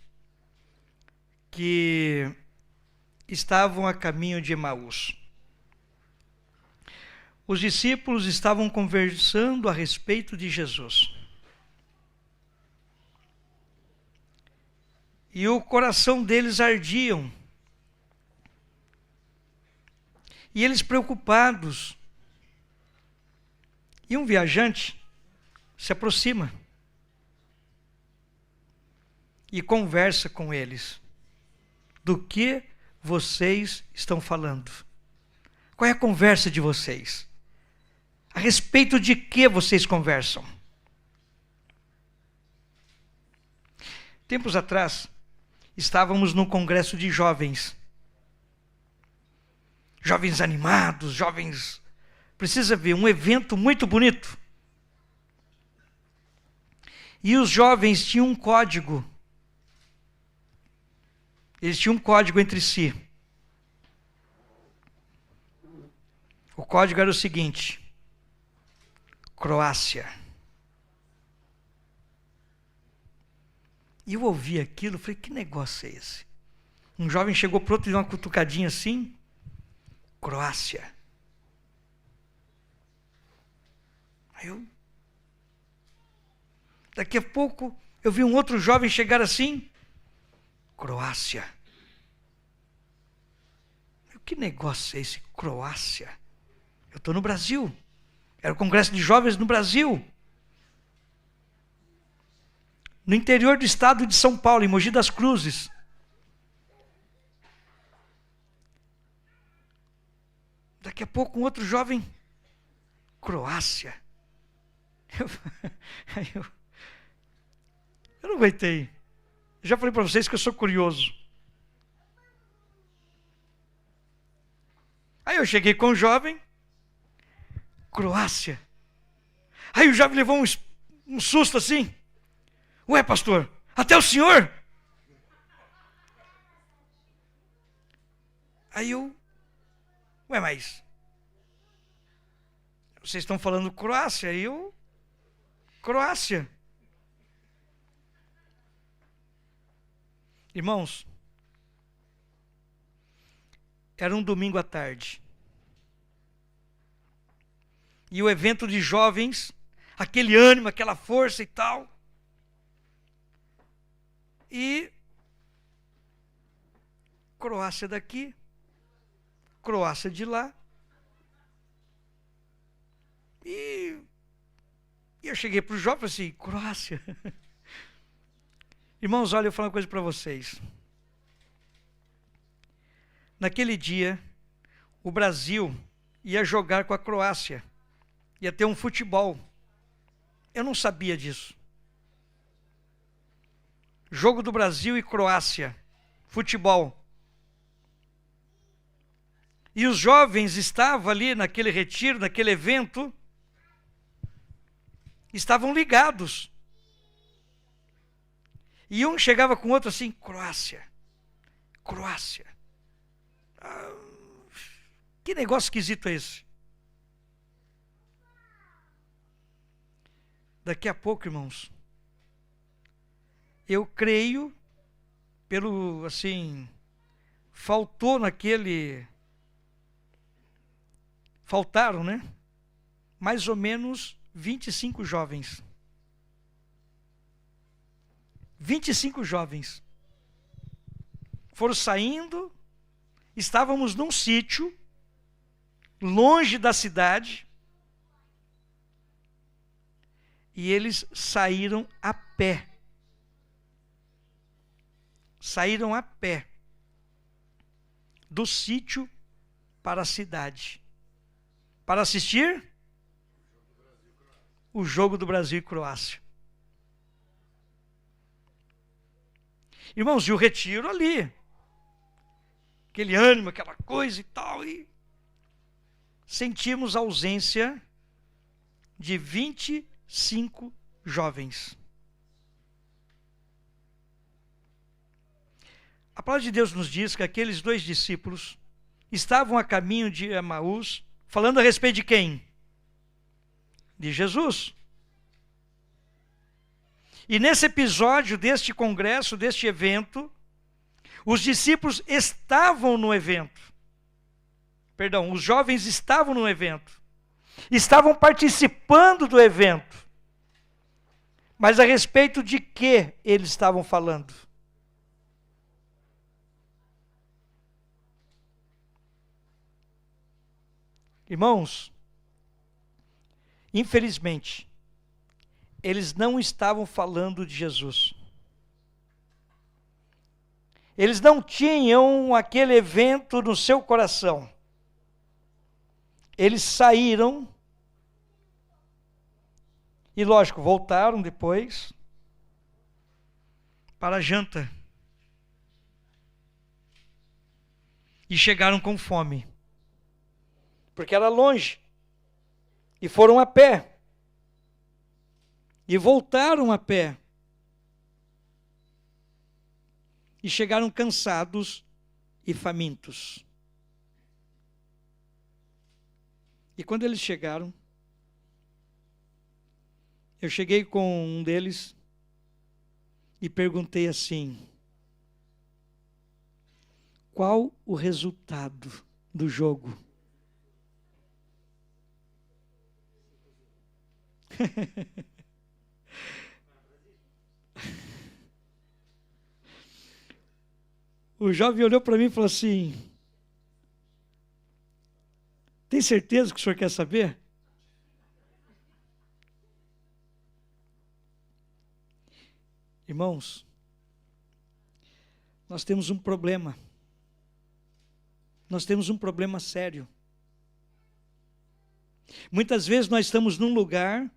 que estavam a caminho de Emaús. Os discípulos estavam conversando a respeito de Jesus. E o coração deles ardiam. E eles preocupados. E um viajante se aproxima e conversa com eles. Do que vocês estão falando? Qual é a conversa de vocês? A respeito de que vocês conversam? Tempos atrás, estávamos num congresso de jovens. Jovens animados, jovens... Precisa ver, um evento muito bonito. E os jovens tinham um código. Eles tinham um código entre si. O código era o seguinte: Croácia. E eu ouvi aquilo, falei, que negócio é esse? Um jovem chegou para outro e deu uma cutucadinha assim. Croácia. Aí eu... Daqui a pouco, eu vi um outro jovem chegar assim. Croácia. Que negócio é esse? Croácia. Eu estou no Brasil. Era o congresso de jovens no Brasil. No interior do estado de São Paulo, em Mogi das Cruzes. Daqui a pouco um outro jovem, Croácia. Eu não aguentei. Já falei para vocês que eu sou curioso. Aí eu cheguei com o jovem, Croácia. Aí o jovem levou um susto assim. Ué, pastor, até o senhor? Aí eu... Ué, mas... Vocês estão falando Croácia, aí eu... Croácia. Irmãos, era um domingo à tarde. E o evento de jovens, aquele ânimo, aquela força e tal. E Croácia daqui, Croácia de lá. E eu cheguei para o jovem e falei assim, Croácia. Irmãos, olha, eu vou falar uma coisa para vocês. Naquele dia, o Brasil ia jogar com a Croácia. Ia ter um futebol. Eu não sabia disso. Jogo do Brasil e Croácia. Futebol. E os jovens estavam ali naquele retiro, naquele evento, estavam ligados. E um chegava com o outro assim, Croácia, Croácia. Que negócio esquisito é esse? Daqui a pouco, irmãos, eu creio, faltaram, né? Mais ou menos 25 jovens. 25 jovens. Foram saindo, estávamos num sítio, longe da cidade, e eles saíram a pé. Saíram a pé do sítio para a cidade. Para assistir o jogo do Brasil e Croácia. Irmãos, e o retiro ali. Aquele ânimo, aquela coisa e tal. E sentimos a ausência de 25 jovens. A palavra de Deus nos diz que aqueles 2 discípulos estavam a caminho de Emaús, falando a respeito de quem? De Jesus. E nesse episódio deste congresso, deste evento, os discípulos estavam no evento. Perdão, os jovens estavam no evento. Estavam participando do evento. Mas a respeito de que eles estavam falando? Irmãos, infelizmente, eles não estavam falando de Jesus. Eles não tinham aquele evento no seu coração. Eles saíram e, lógico, voltaram depois para a janta. E chegaram com fome. Porque era longe. E foram a pé. E voltaram a pé. E chegaram cansados e famintos. E quando eles chegaram, eu cheguei com um deles e perguntei assim: qual o resultado do jogo? O jovem olhou para mim e falou assim: tem certeza que o senhor quer saber? Irmãos, nós temos um problema. Nós temos um problema sério. Muitas vezes nós estamos num lugar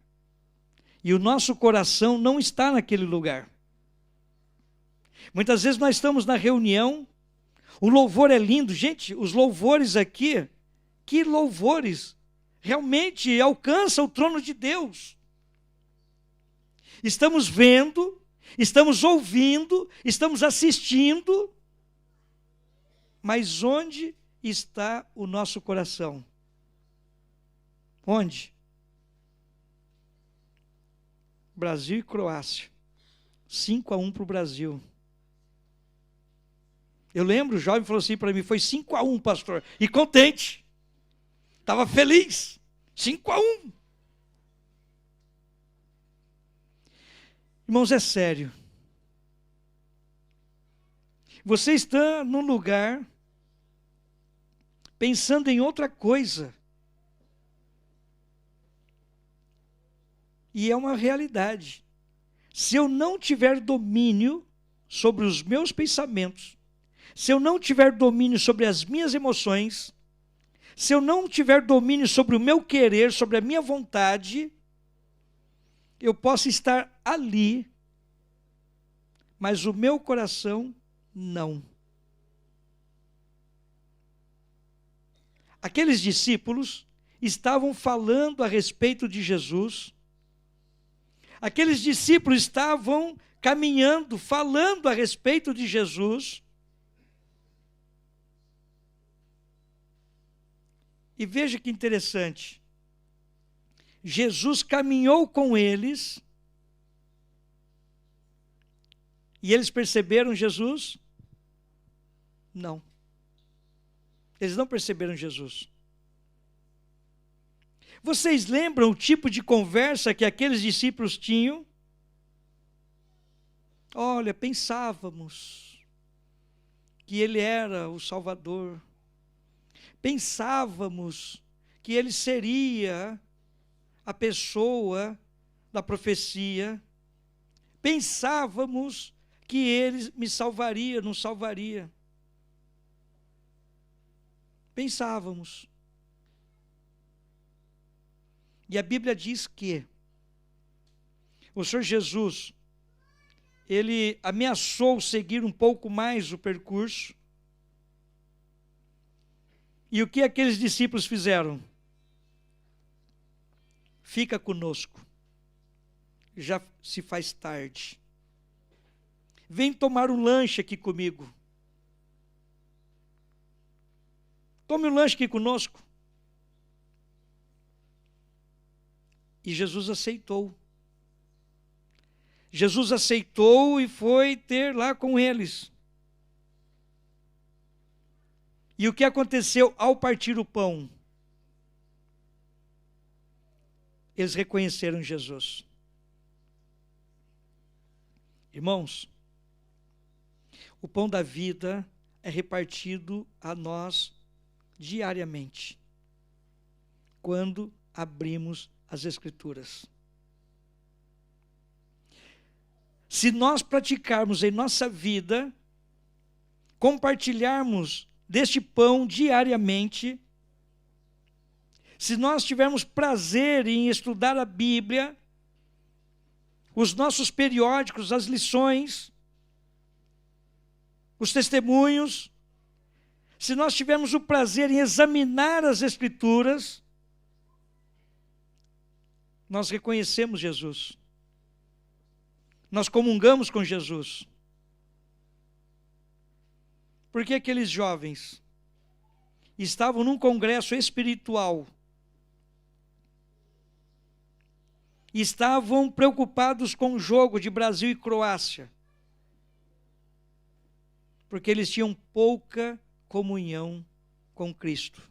e o nosso coração não está naquele lugar. Muitas vezes nós estamos na reunião, o louvor é lindo. Gente, os louvores aqui, que louvores! Realmente alcançam o trono de Deus. Estamos vendo, estamos ouvindo, estamos assistindo, mas onde está o nosso coração? Onde? Brasil e Croácia. 5-1 para o Brasil. Eu lembro, o jovem falou assim para mim, foi 5-1, pastor. E contente. Estava feliz. 5-1. Irmãos, é sério. Você está num lugar pensando em outra coisa. E é uma realidade. Se eu não tiver domínio sobre os meus pensamentos, se eu não tiver domínio sobre as minhas emoções, se eu não tiver domínio sobre o meu querer, sobre a minha vontade, eu posso estar ali, mas o meu coração não. Aqueles discípulos estavam falando a respeito de Jesus. Aqueles discípulos estavam caminhando, falando a respeito de Jesus. E veja que interessante. Jesus caminhou com eles. E eles perceberam Jesus? Não. Eles não perceberam Jesus. Vocês lembram o tipo de conversa que aqueles discípulos tinham? Olha, pensávamos que ele era o Salvador. Pensávamos que ele seria a pessoa da profecia. Pensávamos que ele me salvaria, nos salvaria. Pensávamos. E a Bíblia diz que o Senhor Jesus, ele ameaçou seguir um pouco mais o percurso. E o que aqueles discípulos fizeram? Fica conosco. Já se faz tarde. Vem tomar um lanche aqui comigo. Tome um lanche aqui conosco. E Jesus aceitou. Jesus aceitou e foi ter lá com eles. E o que aconteceu ao partir o pão? Eles reconheceram Jesus. Irmãos, o pão da vida é repartido a nós diariamente, quando abrimos as Escrituras. Se nós praticarmos em nossa vida, compartilharmos deste pão diariamente, se nós tivermos prazer em estudar a Bíblia, os nossos periódicos, as lições, os testemunhos, se nós tivermos o prazer em examinar as Escrituras, nós reconhecemos Jesus. Nós comungamos com Jesus. Porque aqueles jovens estavam num congresso espiritual, estavam preocupados com o jogo de Brasil e Croácia, porque eles tinham pouca comunhão com Cristo.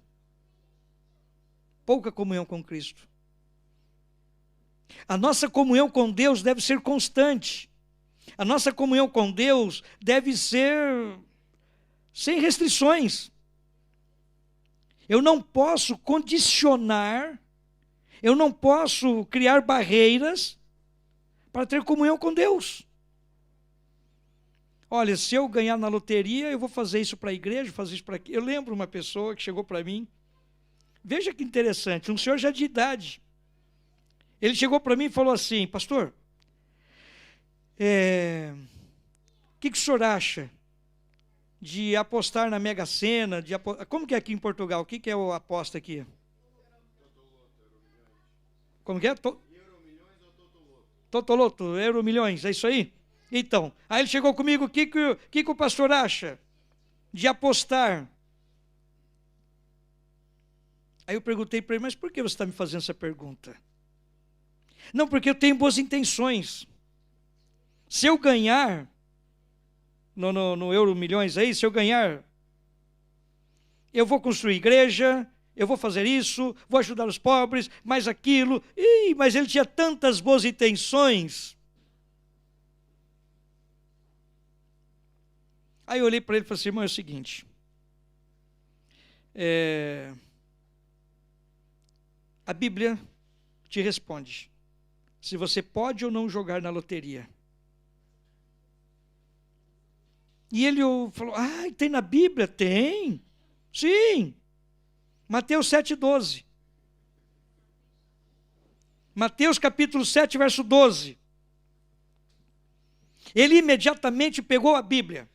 Pouca comunhão com Cristo. A nossa comunhão com Deus deve ser constante. A nossa comunhão com Deus deve ser sem restrições. Eu não posso condicionar, eu não posso criar barreiras para ter comunhão com Deus. Olha, se eu ganhar na loteria, eu vou fazer isso para a igreja, fazer isso para aqui. Eu lembro uma pessoa que chegou para mim, veja que interessante, um senhor já de idade. Ele chegou para mim e falou assim: pastor, o que o senhor acha de apostar na Mega Sena? Como que é aqui em Portugal? O que é a aposta aqui? Como que é? Euromilhões ou Totoloto? Totoloto, Euromilhões, é isso aí? Então, aí ele chegou comigo: o que o pastor acha de apostar? Aí eu perguntei para ele: mas por que você está me fazendo essa pergunta? Não, porque eu tenho boas intenções. Se eu ganhar no Euro Milhões aí, se eu ganhar, eu vou construir igreja, eu vou fazer isso, vou ajudar os pobres, mais aquilo. Mas ele tinha tantas boas intenções. Aí eu olhei para ele e falei assim, irmão, é o seguinte, a Bíblia te responde se você pode ou não jogar na loteria. E ele falou, tem na Bíblia? Tem, sim. Mateus 7,12. Mateus capítulo 7, verso 12. Ele imediatamente pegou a Bíblia.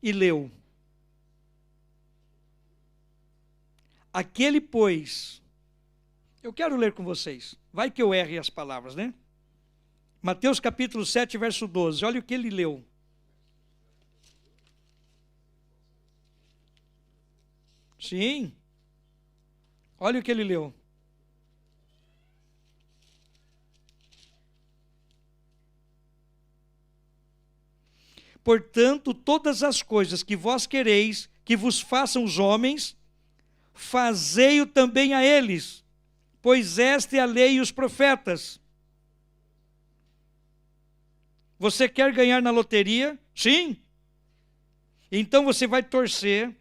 E leu. Aquele, pois... Eu quero ler com vocês. Vai que eu erre as palavras, né? Mateus capítulo 7, verso 12. Olha o que ele leu. Sim. Olha o que ele leu. Portanto, todas as coisas que vós quereis que vos façam os homens, fazei-o também a eles, pois esta é a lei e os profetas. Você quer ganhar na loteria? Sim. Então você vai torcer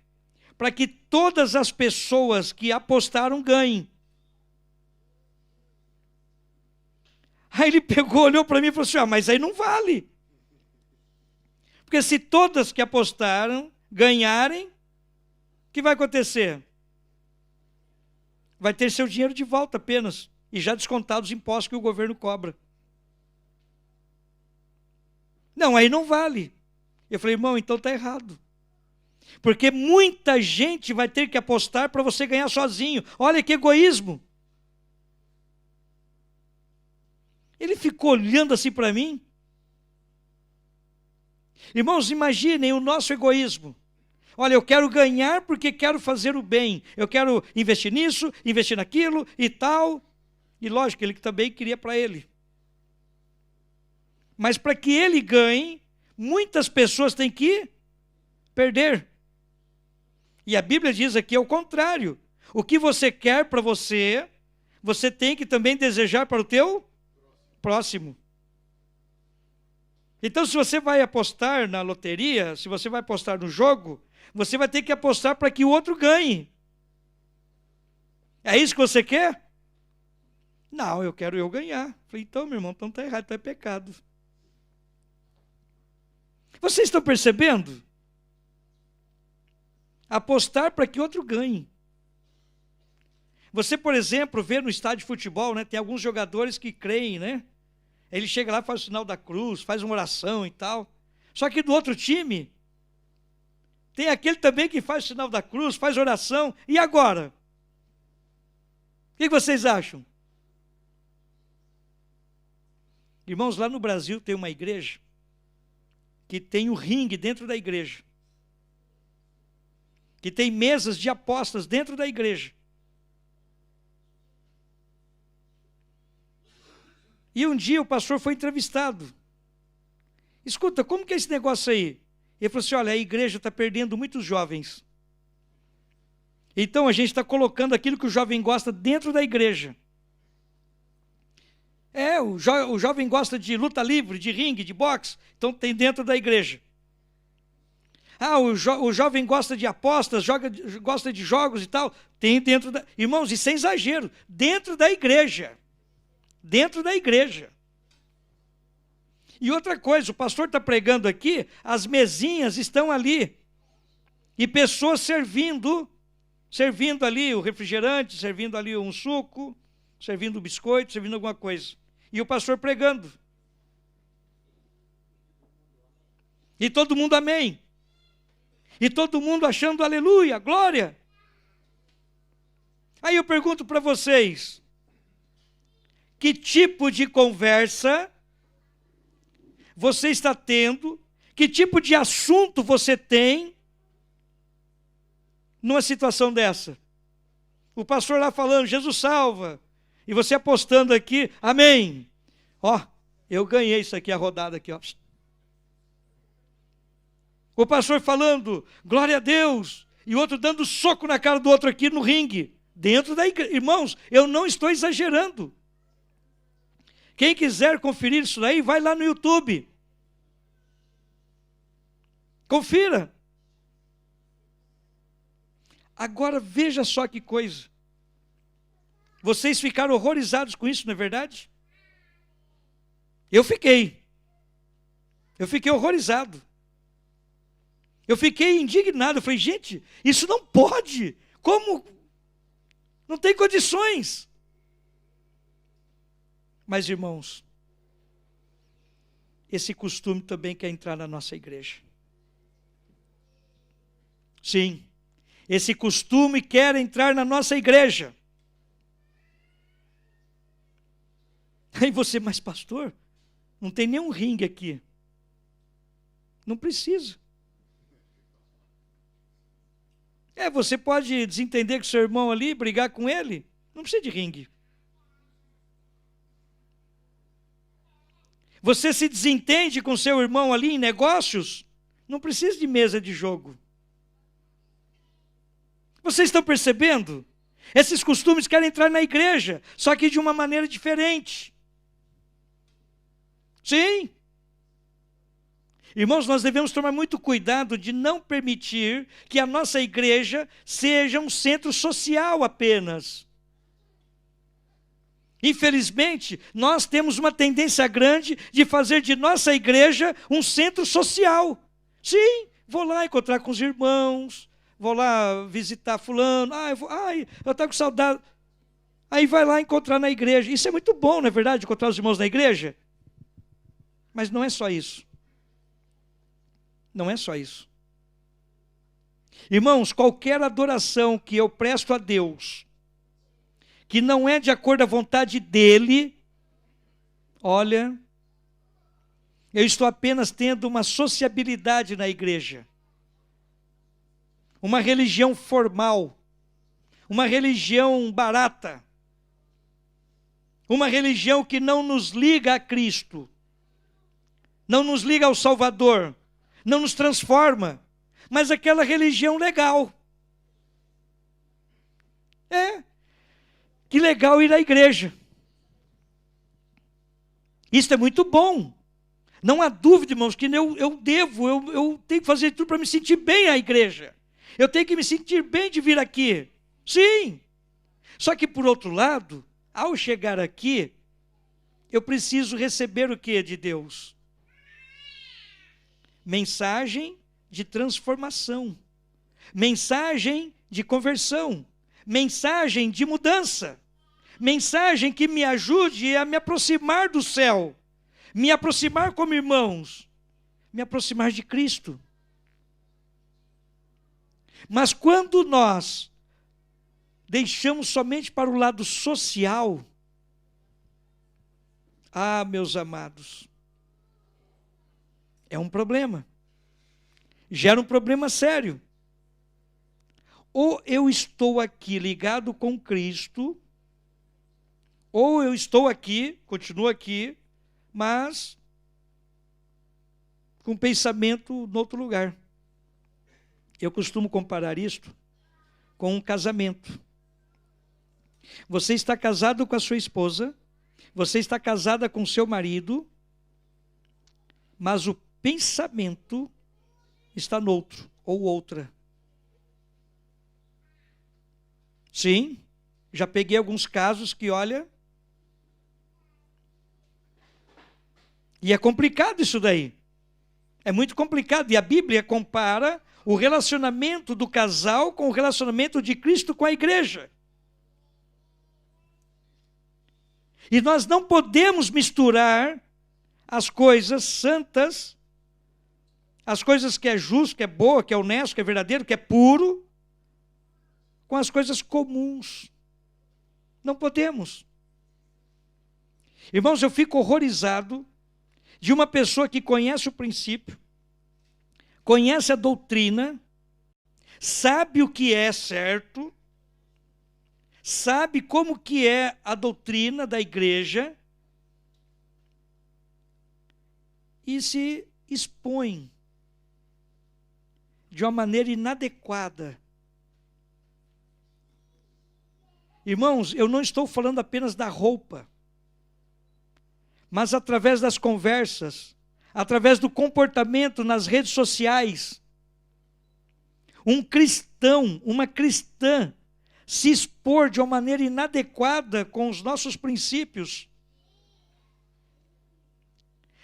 para que todas as pessoas que apostaram ganhem. Aí ele pegou, olhou para mim e falou assim, mas aí não vale. Porque se todas que apostaram ganharem, o que vai acontecer? Vai ter seu dinheiro de volta apenas, e já descontados os impostos que o governo cobra. Não, aí não vale. Eu falei, irmão, então está errado. Porque muita gente vai ter que apostar para você ganhar sozinho. Olha que egoísmo. Ele ficou olhando assim para mim. Irmãos, imaginem o nosso egoísmo. Olha, eu quero ganhar porque quero fazer o bem. Eu quero investir nisso, investir naquilo e tal. E lógico, ele também queria para ele. Mas para que ele ganhe, muitas pessoas têm que perder. E a Bíblia diz aqui ao contrário. O que você quer para você, você tem que também desejar para o teu próximo. Então, se você vai apostar na loteria, se você vai apostar no jogo, você vai ter que apostar para que o outro ganhe. É isso que você quer? Não, eu quero eu ganhar. Falei, então, meu irmão, então está errado, então é pecado. Vocês estão percebendo? Apostar para que outro ganhe. Você, por exemplo, vê no estádio de futebol, né, tem alguns jogadores que creem, né? Ele chega lá, faz o sinal da cruz, faz uma oração e tal. Só que do outro time, tem aquele também que faz o sinal da cruz, faz oração. E agora? O que vocês acham? Irmãos, lá no Brasil tem uma igreja que tem o ringue dentro da igreja. Que tem mesas de apostas dentro da igreja. E um dia o pastor foi entrevistado. Escuta, como que é esse negócio aí? Ele falou assim, olha, a igreja está perdendo muitos jovens. Então a gente está colocando aquilo que o jovem gosta dentro da igreja. O jovem gosta de luta livre, de ringue, de boxe, então tem dentro da igreja. O jovem gosta de apostas, gosta de jogos e tal, tem dentro da... Irmãos, e sem exagero, dentro da igreja. Dentro da igreja. E outra coisa, o pastor está pregando aqui, as mesinhas estão ali. E pessoas servindo ali o refrigerante, servindo ali um suco, servindo um biscoito, servindo alguma coisa. E o pastor pregando. E todo mundo amém. E todo mundo achando aleluia, glória. Aí eu pergunto para vocês, que tipo de conversa você está tendo? Que tipo de assunto você tem numa situação dessa? O pastor lá falando, Jesus salva, e você apostando aqui, amém. Ó, eu ganhei isso aqui, a rodada aqui, ó. O pastor falando, glória a Deus, e o outro dando soco na cara do outro aqui no ringue, dentro da igreja. Irmãos, eu não estou exagerando. Quem quiser conferir isso daí, vai lá no YouTube. Confira. Agora veja só que coisa. Vocês ficaram horrorizados com isso, não é verdade? Eu fiquei horrorizado. Eu fiquei indignado. Eu falei, gente, isso não pode. Como? Não tem condições. Mas, irmãos, esse costume também quer entrar na nossa igreja. Sim, esse costume quer entrar na nossa igreja. Aí você, mas pastor, não tem nenhum ringue aqui. Não precisa. Você pode desentender com seu irmão ali, brigar com ele. Não precisa de ringue. Você se desentende com seu irmão ali em negócios. Não precisa de mesa de jogo. Vocês estão percebendo? Esses costumes querem entrar na igreja, só que de uma maneira diferente. Sim. Irmãos, nós devemos tomar muito cuidado de não permitir que a nossa igreja seja um centro social apenas. Infelizmente, nós temos uma tendência grande de fazer de nossa igreja um centro social. Sim, vou lá encontrar com os irmãos, vou lá visitar fulano, eu estou com saudade. Aí vai lá encontrar na igreja. Isso é muito bom, não é verdade, encontrar os irmãos na igreja? Mas não é só isso. Não é só isso. Irmãos, qualquer adoração que eu presto a Deus, que não é de acordo à vontade dEle, olha, eu estou apenas tendo uma sociabilidade na igreja. Uma religião formal. Uma religião barata. Uma religião que não nos liga a Cristo. Não nos liga ao Salvador. Não nos transforma, mas aquela religião legal. Que legal ir à igreja. Isso é muito bom. Não há dúvida, irmãos, que eu tenho que fazer tudo para me sentir bem à igreja. Eu tenho que me sentir bem de vir aqui. Sim. Só que, por outro lado, ao chegar aqui, eu preciso receber o que de Deus? Mensagem de transformação, mensagem de conversão, mensagem de mudança, mensagem que me ajude a me aproximar do céu, me aproximar como irmãos, me aproximar de Cristo. Mas quando nós deixamos somente para o lado social, meus amados, é um problema. Gera um problema sério. Ou eu estou aqui ligado com Cristo, ou eu estou aqui, continuo aqui, mas com pensamento em outro lugar. Eu costumo comparar isto com um casamento. Você está casado com a sua esposa, você está casada com o seu marido, mas o pensamento está noutro ou outra. Sim, já peguei alguns casos que, olha, e é complicado isso daí. É muito complicado. E a Bíblia compara o relacionamento do casal com o relacionamento de Cristo com a igreja. E nós não podemos misturar as coisas santas, as coisas que é justo, que é boa, que é honesto, que é verdadeiro, que é puro, com as coisas comuns. Não podemos. Irmãos, eu fico horrorizado de uma pessoa que conhece o princípio, conhece a doutrina, sabe o que é certo, sabe como que é a doutrina da igreja, e se expõem de uma maneira inadequada. Irmãos, eu não estou falando apenas da roupa, mas através das conversas, através do comportamento nas redes sociais. Um cristão, uma cristã, se expor de uma maneira inadequada com os nossos princípios.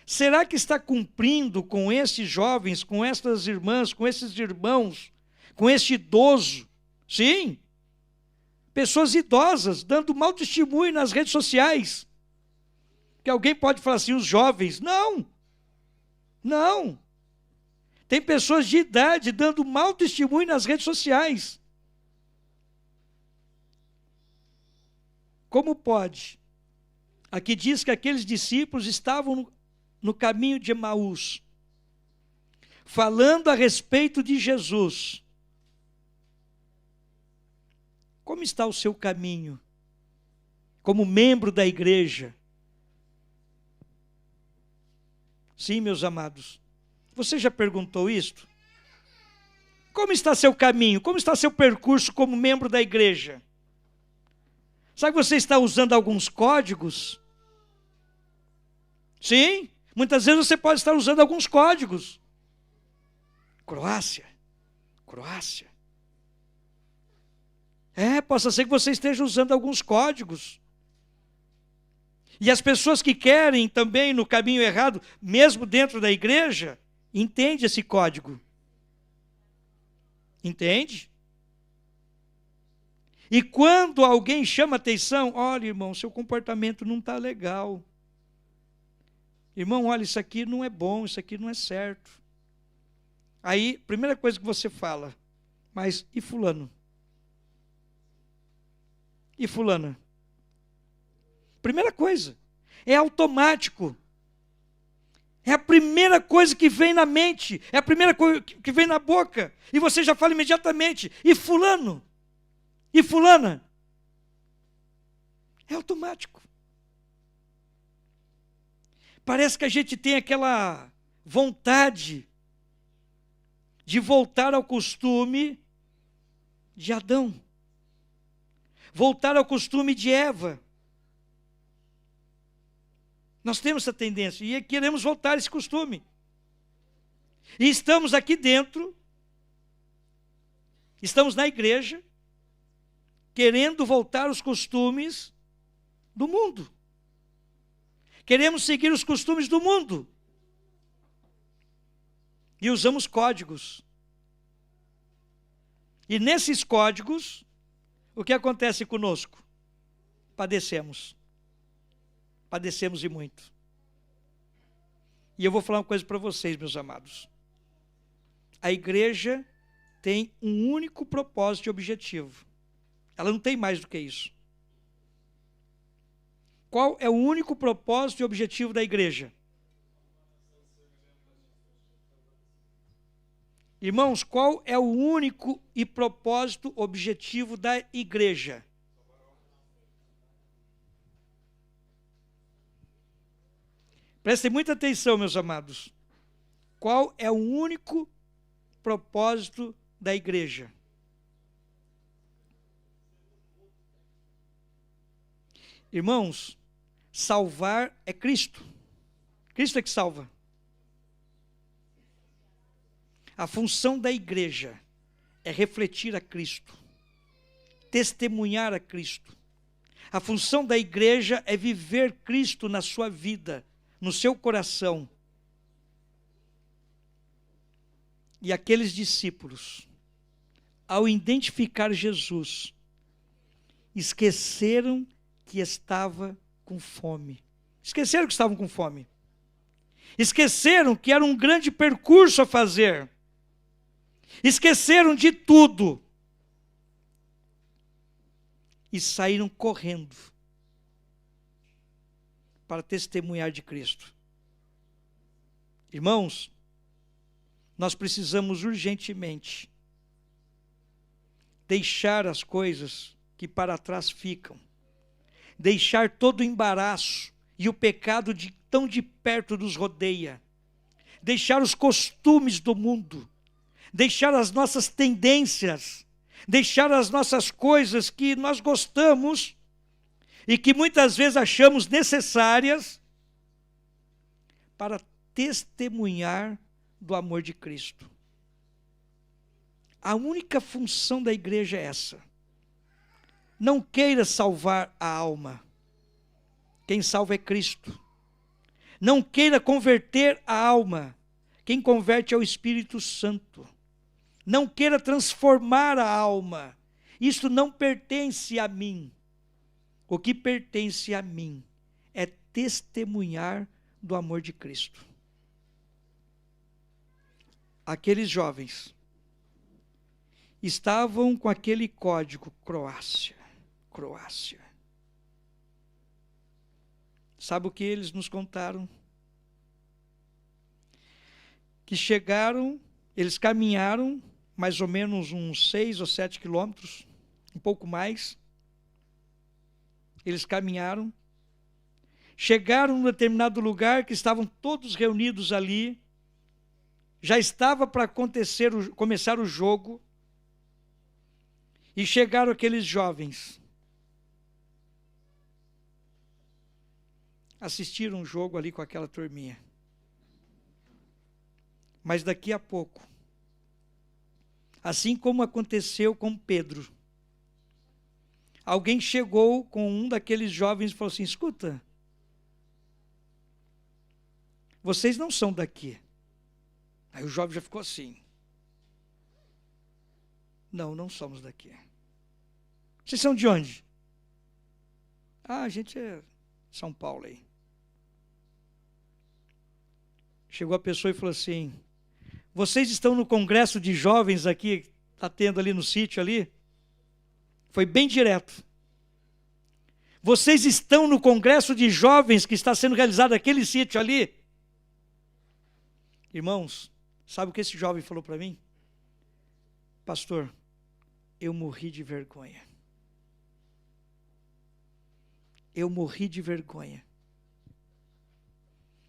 Será que está cumprindo com esses jovens, com estas irmãs, com esses irmãos, com este idoso? Sim. Pessoas idosas dando mau testemunho nas redes sociais. Que alguém pode falar assim, os jovens. Não. Não. Tem pessoas de idade dando mau testemunho nas redes sociais. Como pode? Aqui diz que aqueles discípulos estavam no caminho de Emaús, falando a respeito de Jesus. Como está o seu caminho? Como membro da igreja? Sim, meus amados. Você já perguntou isto? Como está seu caminho? Como está seu percurso como membro da igreja? Sabe que você está usando alguns códigos? Sim, muitas vezes você pode estar usando alguns códigos. Croácia. Possa ser que você esteja usando alguns códigos. E as pessoas que querem também no caminho errado, mesmo dentro da igreja, entende esse código. Entende? E quando alguém chama atenção, olha, irmão, seu comportamento não está legal. Irmão, olha, isso aqui não é bom, isso aqui não é certo. Aí, primeira coisa que você fala, mas e fulano? E fulana? Primeira coisa, é automático. É a primeira coisa que vem na mente, é a primeira coisa que vem na boca. E você já fala imediatamente, e fulano? E fulana? É automático. Parece que a gente tem aquela vontade de voltar ao costume de Adão. Voltar ao costume de Eva. Nós temos essa tendência e queremos voltar a esse costume. E estamos aqui dentro, estamos na igreja, querendo voltar aos costumes do mundo. Queremos seguir os costumes do mundo. E usamos códigos. E nesses códigos, o que acontece conosco? Padecemos. Padecemos e muito. E eu vou falar uma coisa para vocês, meus amados. A igreja tem um único propósito e objetivo. Ela não tem mais do que isso. Qual é o único propósito e objetivo da igreja? Irmãos, qual é o único e propósito objetivo da igreja? Prestem muita atenção, meus amados. Qual é o único propósito da igreja? Irmãos, salvar é Cristo. Cristo é que salva. A função da igreja é refletir a Cristo, testemunhar a Cristo. A função da igreja é viver Cristo na sua vida, no seu coração. E aqueles discípulos, ao identificar Jesus, esqueceram que estava com fome. Esqueceram que estavam com fome. Esqueceram que era um grande percurso a fazer. Esqueceram de tudo. E saíram correndo para testemunhar de Cristo. Irmãos, nós precisamos urgentemente deixar as coisas que para trás ficam. Deixar todo o embaraço e o pecado tão de perto nos rodeia. deixar os costumes do mundo, deixar as nossas tendências, deixar as nossas coisas que nós gostamos e que muitas vezes achamos necessárias para testemunhar do amor de Cristo. A única função da igreja é essa. Não queira salvar a alma. Quem salva é Cristo. Não queira converter a alma. Quem converte é o Espírito Santo. Não queira transformar a alma. Isso não pertence a mim. O que pertence a mim é testemunhar do amor de Cristo. Aqueles jovens estavam com aquele código Croácia. Sabe o que eles nos contaram? Que chegaram, eles caminharam mais ou menos uns 6 ou 7 quilômetros, um pouco mais. Eles caminharam, chegaram num determinado lugar que estavam todos reunidos ali, já estava para começar o jogo, e chegaram aqueles jovens. Assistiram o jogo ali com aquela turminha. Mas daqui a pouco, assim como aconteceu com Pedro, alguém chegou com um daqueles jovens e falou assim: escuta, vocês não são daqui. Aí o jovem já ficou assim: não somos daqui. Vocês são de onde? A gente é São Paulo aí. Chegou a pessoa e falou assim: vocês estão no congresso de jovens aqui, está tendo ali no sítio ali? Foi bem direto. Vocês estão no congresso de jovens que está sendo realizado naquele sítio ali? Irmãos, sabe o que esse jovem falou para mim? Pastor, eu morri de vergonha. Eu morri de vergonha.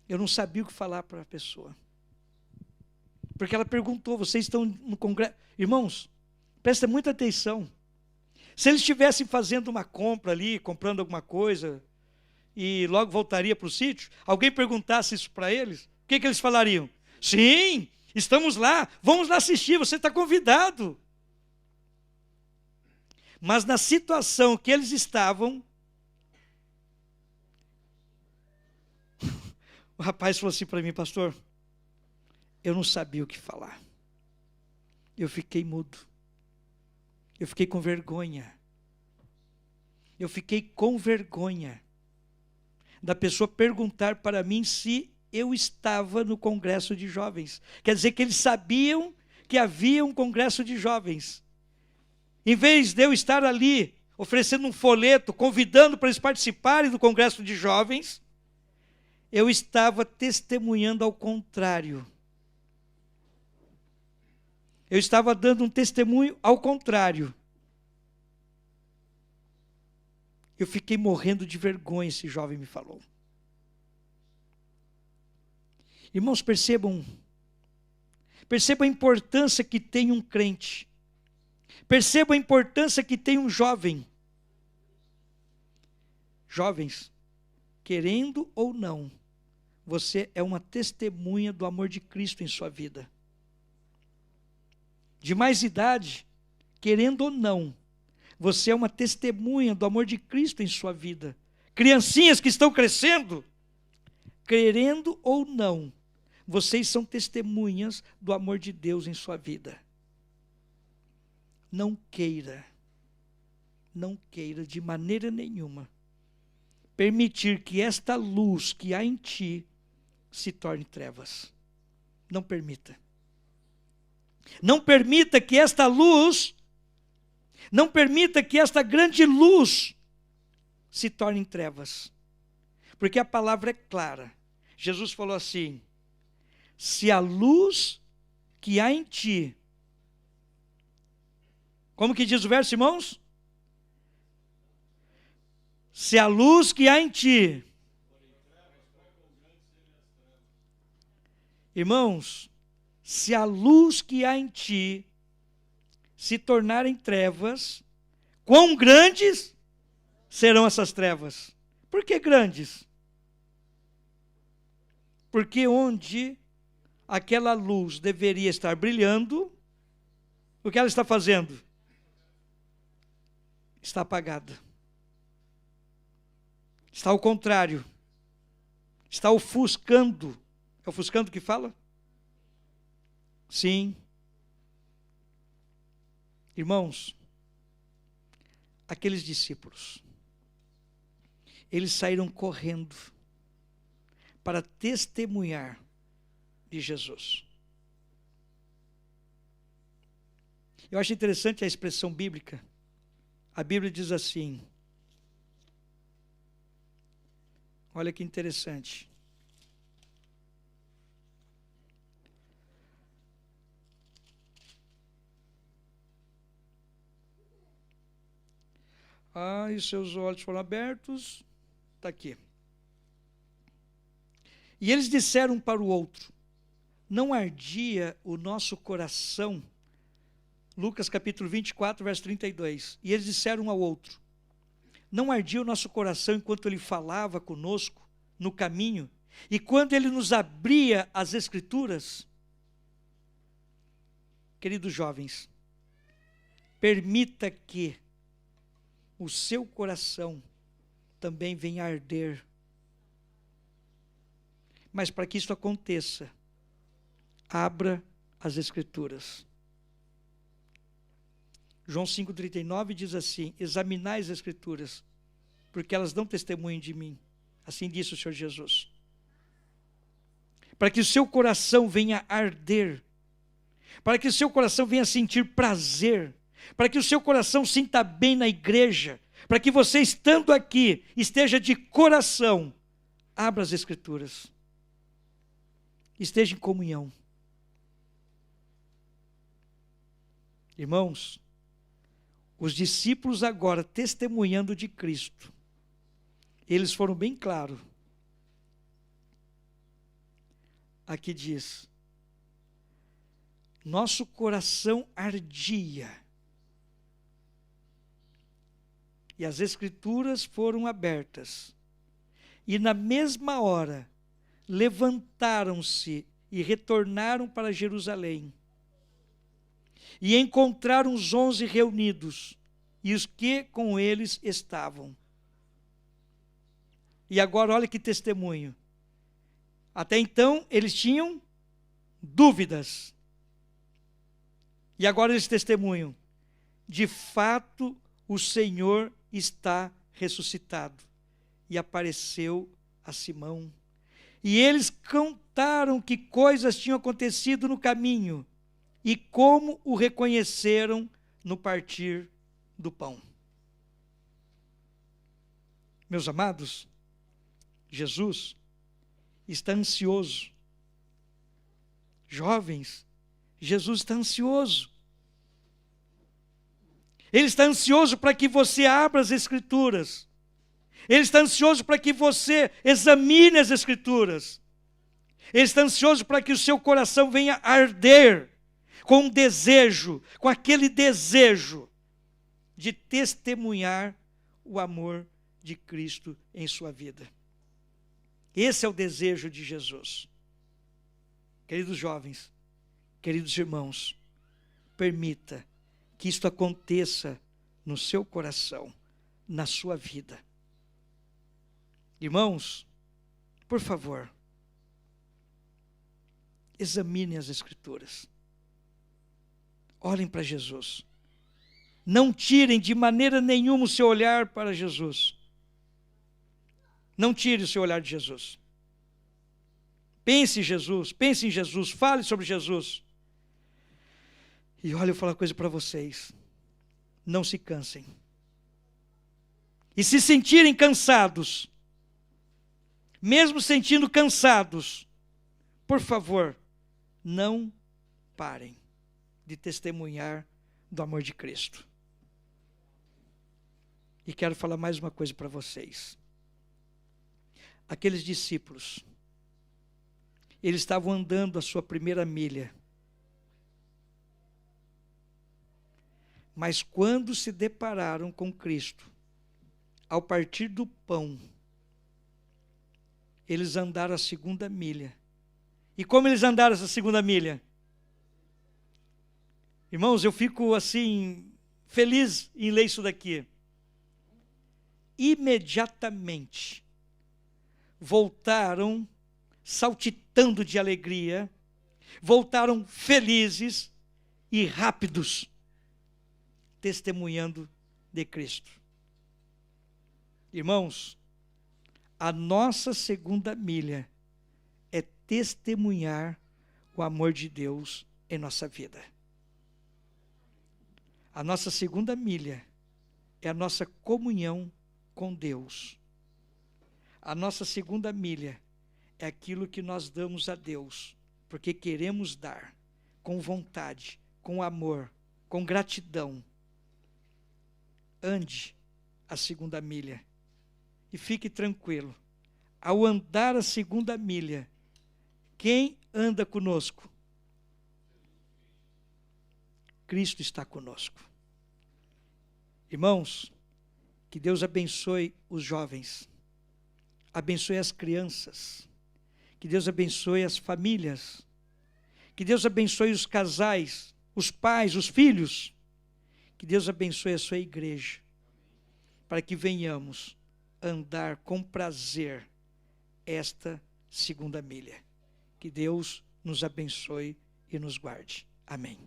Eu não sabia o que falar para a pessoa. Porque ela perguntou: vocês estão no congresso? Irmãos, presta muita atenção. Se eles estivessem fazendo uma compra ali, comprando alguma coisa, e logo voltaria para o sítio, alguém perguntasse isso para eles, o que eles falariam? Sim, estamos lá, vamos lá assistir, você está convidado. Mas na situação que eles estavam, o rapaz falou assim para mim: pastor, eu não sabia o que falar. Eu fiquei mudo. Eu fiquei com vergonha. Eu fiquei com vergonha da pessoa perguntar para mim se eu estava no congresso de jovens. Quer dizer que eles sabiam que havia um congresso de jovens. Em vez de eu estar ali oferecendo um folheto, convidando para eles participarem do congresso de jovens, eu estava testemunhando ao contrário. Eu estava dando um testemunho ao contrário. Eu fiquei morrendo de vergonha, esse jovem me falou. Irmãos, percebam a importância que tem um crente. Percebam a importância que tem um jovem. Jovens, querendo ou não, você é uma testemunha do amor de Cristo em sua vida. De mais idade, querendo ou não, você é uma testemunha do amor de Cristo em sua vida. Criancinhas que estão crescendo, querendo ou não, vocês são testemunhas do amor de Deus em sua vida. Não queira de maneira nenhuma permitir que esta luz que há em ti se torne trevas. Não permita. Não permita que esta luz, não permita que esta grande luz se torne em trevas. Porque a palavra é clara. Jesus falou assim: se a luz que há em ti, como que diz o verso, irmãos? Se a luz que há em ti, Irmãos, se a luz que há em ti se tornarem trevas, quão grandes serão essas trevas? Por que grandes? Porque onde aquela luz deveria estar brilhando, o que ela está fazendo? Está apagada. Está ao contrário. Está ofuscando. É ofuscando que fala? Sim. Irmãos, aqueles discípulos, eles saíram correndo para testemunhar de Jesus. Eu acho interessante a expressão bíblica. A Bíblia diz assim, olha que interessante. E seus olhos foram abertos. Está aqui. E eles disseram um para o outro, não ardia o nosso coração? Lucas capítulo 24, verso 32. E eles disseram um ao outro, não ardia o nosso coração enquanto ele falava conosco no caminho, e quando ele nos abria as Escrituras? Queridos jovens, permita que o seu coração também venha a arder. Mas para que isso aconteça, abra as Escrituras. João 5,39 diz assim, examinai as Escrituras, porque elas dão testemunho de mim. Assim disse o Senhor Jesus. Para que o seu coração venha a arder, para que o seu coração venha a sentir prazer, para que o seu coração sinta bem na igreja, para que você, estando aqui, esteja de coração, abra as Escrituras. Esteja em comunhão. Irmãos, os discípulos agora testemunhando de Cristo, eles foram bem claros. Aqui diz, nosso coração ardia. E as Escrituras foram abertas. E na mesma hora, levantaram-se e retornaram para Jerusalém. E encontraram os 11 reunidos, e os que com eles estavam. E agora olha que testemunho. Até então eles tinham dúvidas. E agora eles testemunham. De fato, o Senhor está ressuscitado. E apareceu a Simão. E eles contaram que coisas tinham acontecido no caminho e como o reconheceram no partir do pão. Meus amados, Jesus está ansioso. Jovens, Jesus está ansioso. Ele está ansioso para que você abra as Escrituras. Ele está ansioso para que você examine as Escrituras. Ele está ansioso para que o seu coração venha arder com um desejo, com aquele desejo de testemunhar o amor de Cristo em sua vida. Esse é o desejo de Jesus. Queridos jovens, queridos irmãos, permita que isto aconteça no seu coração, na sua vida. Irmãos, por favor, examinem as Escrituras. Olhem para Jesus. Não tirem de maneira nenhuma o seu olhar para Jesus. Não tire o seu olhar de Jesus. Pense em Jesus, fale sobre Jesus. E olha, eu vou falar uma coisa para vocês. Não se cansem. E se sentirem cansados, mesmo sentindo cansados, por favor, não parem de testemunhar do amor de Cristo. E quero falar mais uma coisa para vocês. Aqueles discípulos, Eles estavam andando a sua primeira milha. Mas quando se depararam com Cristo, ao partir do pão, eles andaram a segunda milha. E como eles andaram essa segunda milha? Irmãos, eu fico assim, feliz em ler isso daqui. Imediatamente, voltaram saltitando de alegria, voltaram felizes e rápidos, testemunhando de Cristo. Irmãos, a nossa segunda milha é testemunhar o amor de Deus em nossa vida. A nossa segunda milha é a nossa comunhão com Deus. A nossa segunda milha é aquilo que nós damos a Deus, porque queremos dar com vontade, com amor, com gratidão. Ande a segunda milha e fique tranquilo. Ao andar a segunda milha, quem anda conosco? Cristo está conosco. Irmãos, que Deus abençoe os jovens, abençoe as crianças, que Deus abençoe as famílias, que Deus abençoe os casais, os pais, os filhos, que Deus abençoe a sua igreja, para que venhamos andar com prazer esta segunda milha. Que Deus nos abençoe e nos guarde. Amém.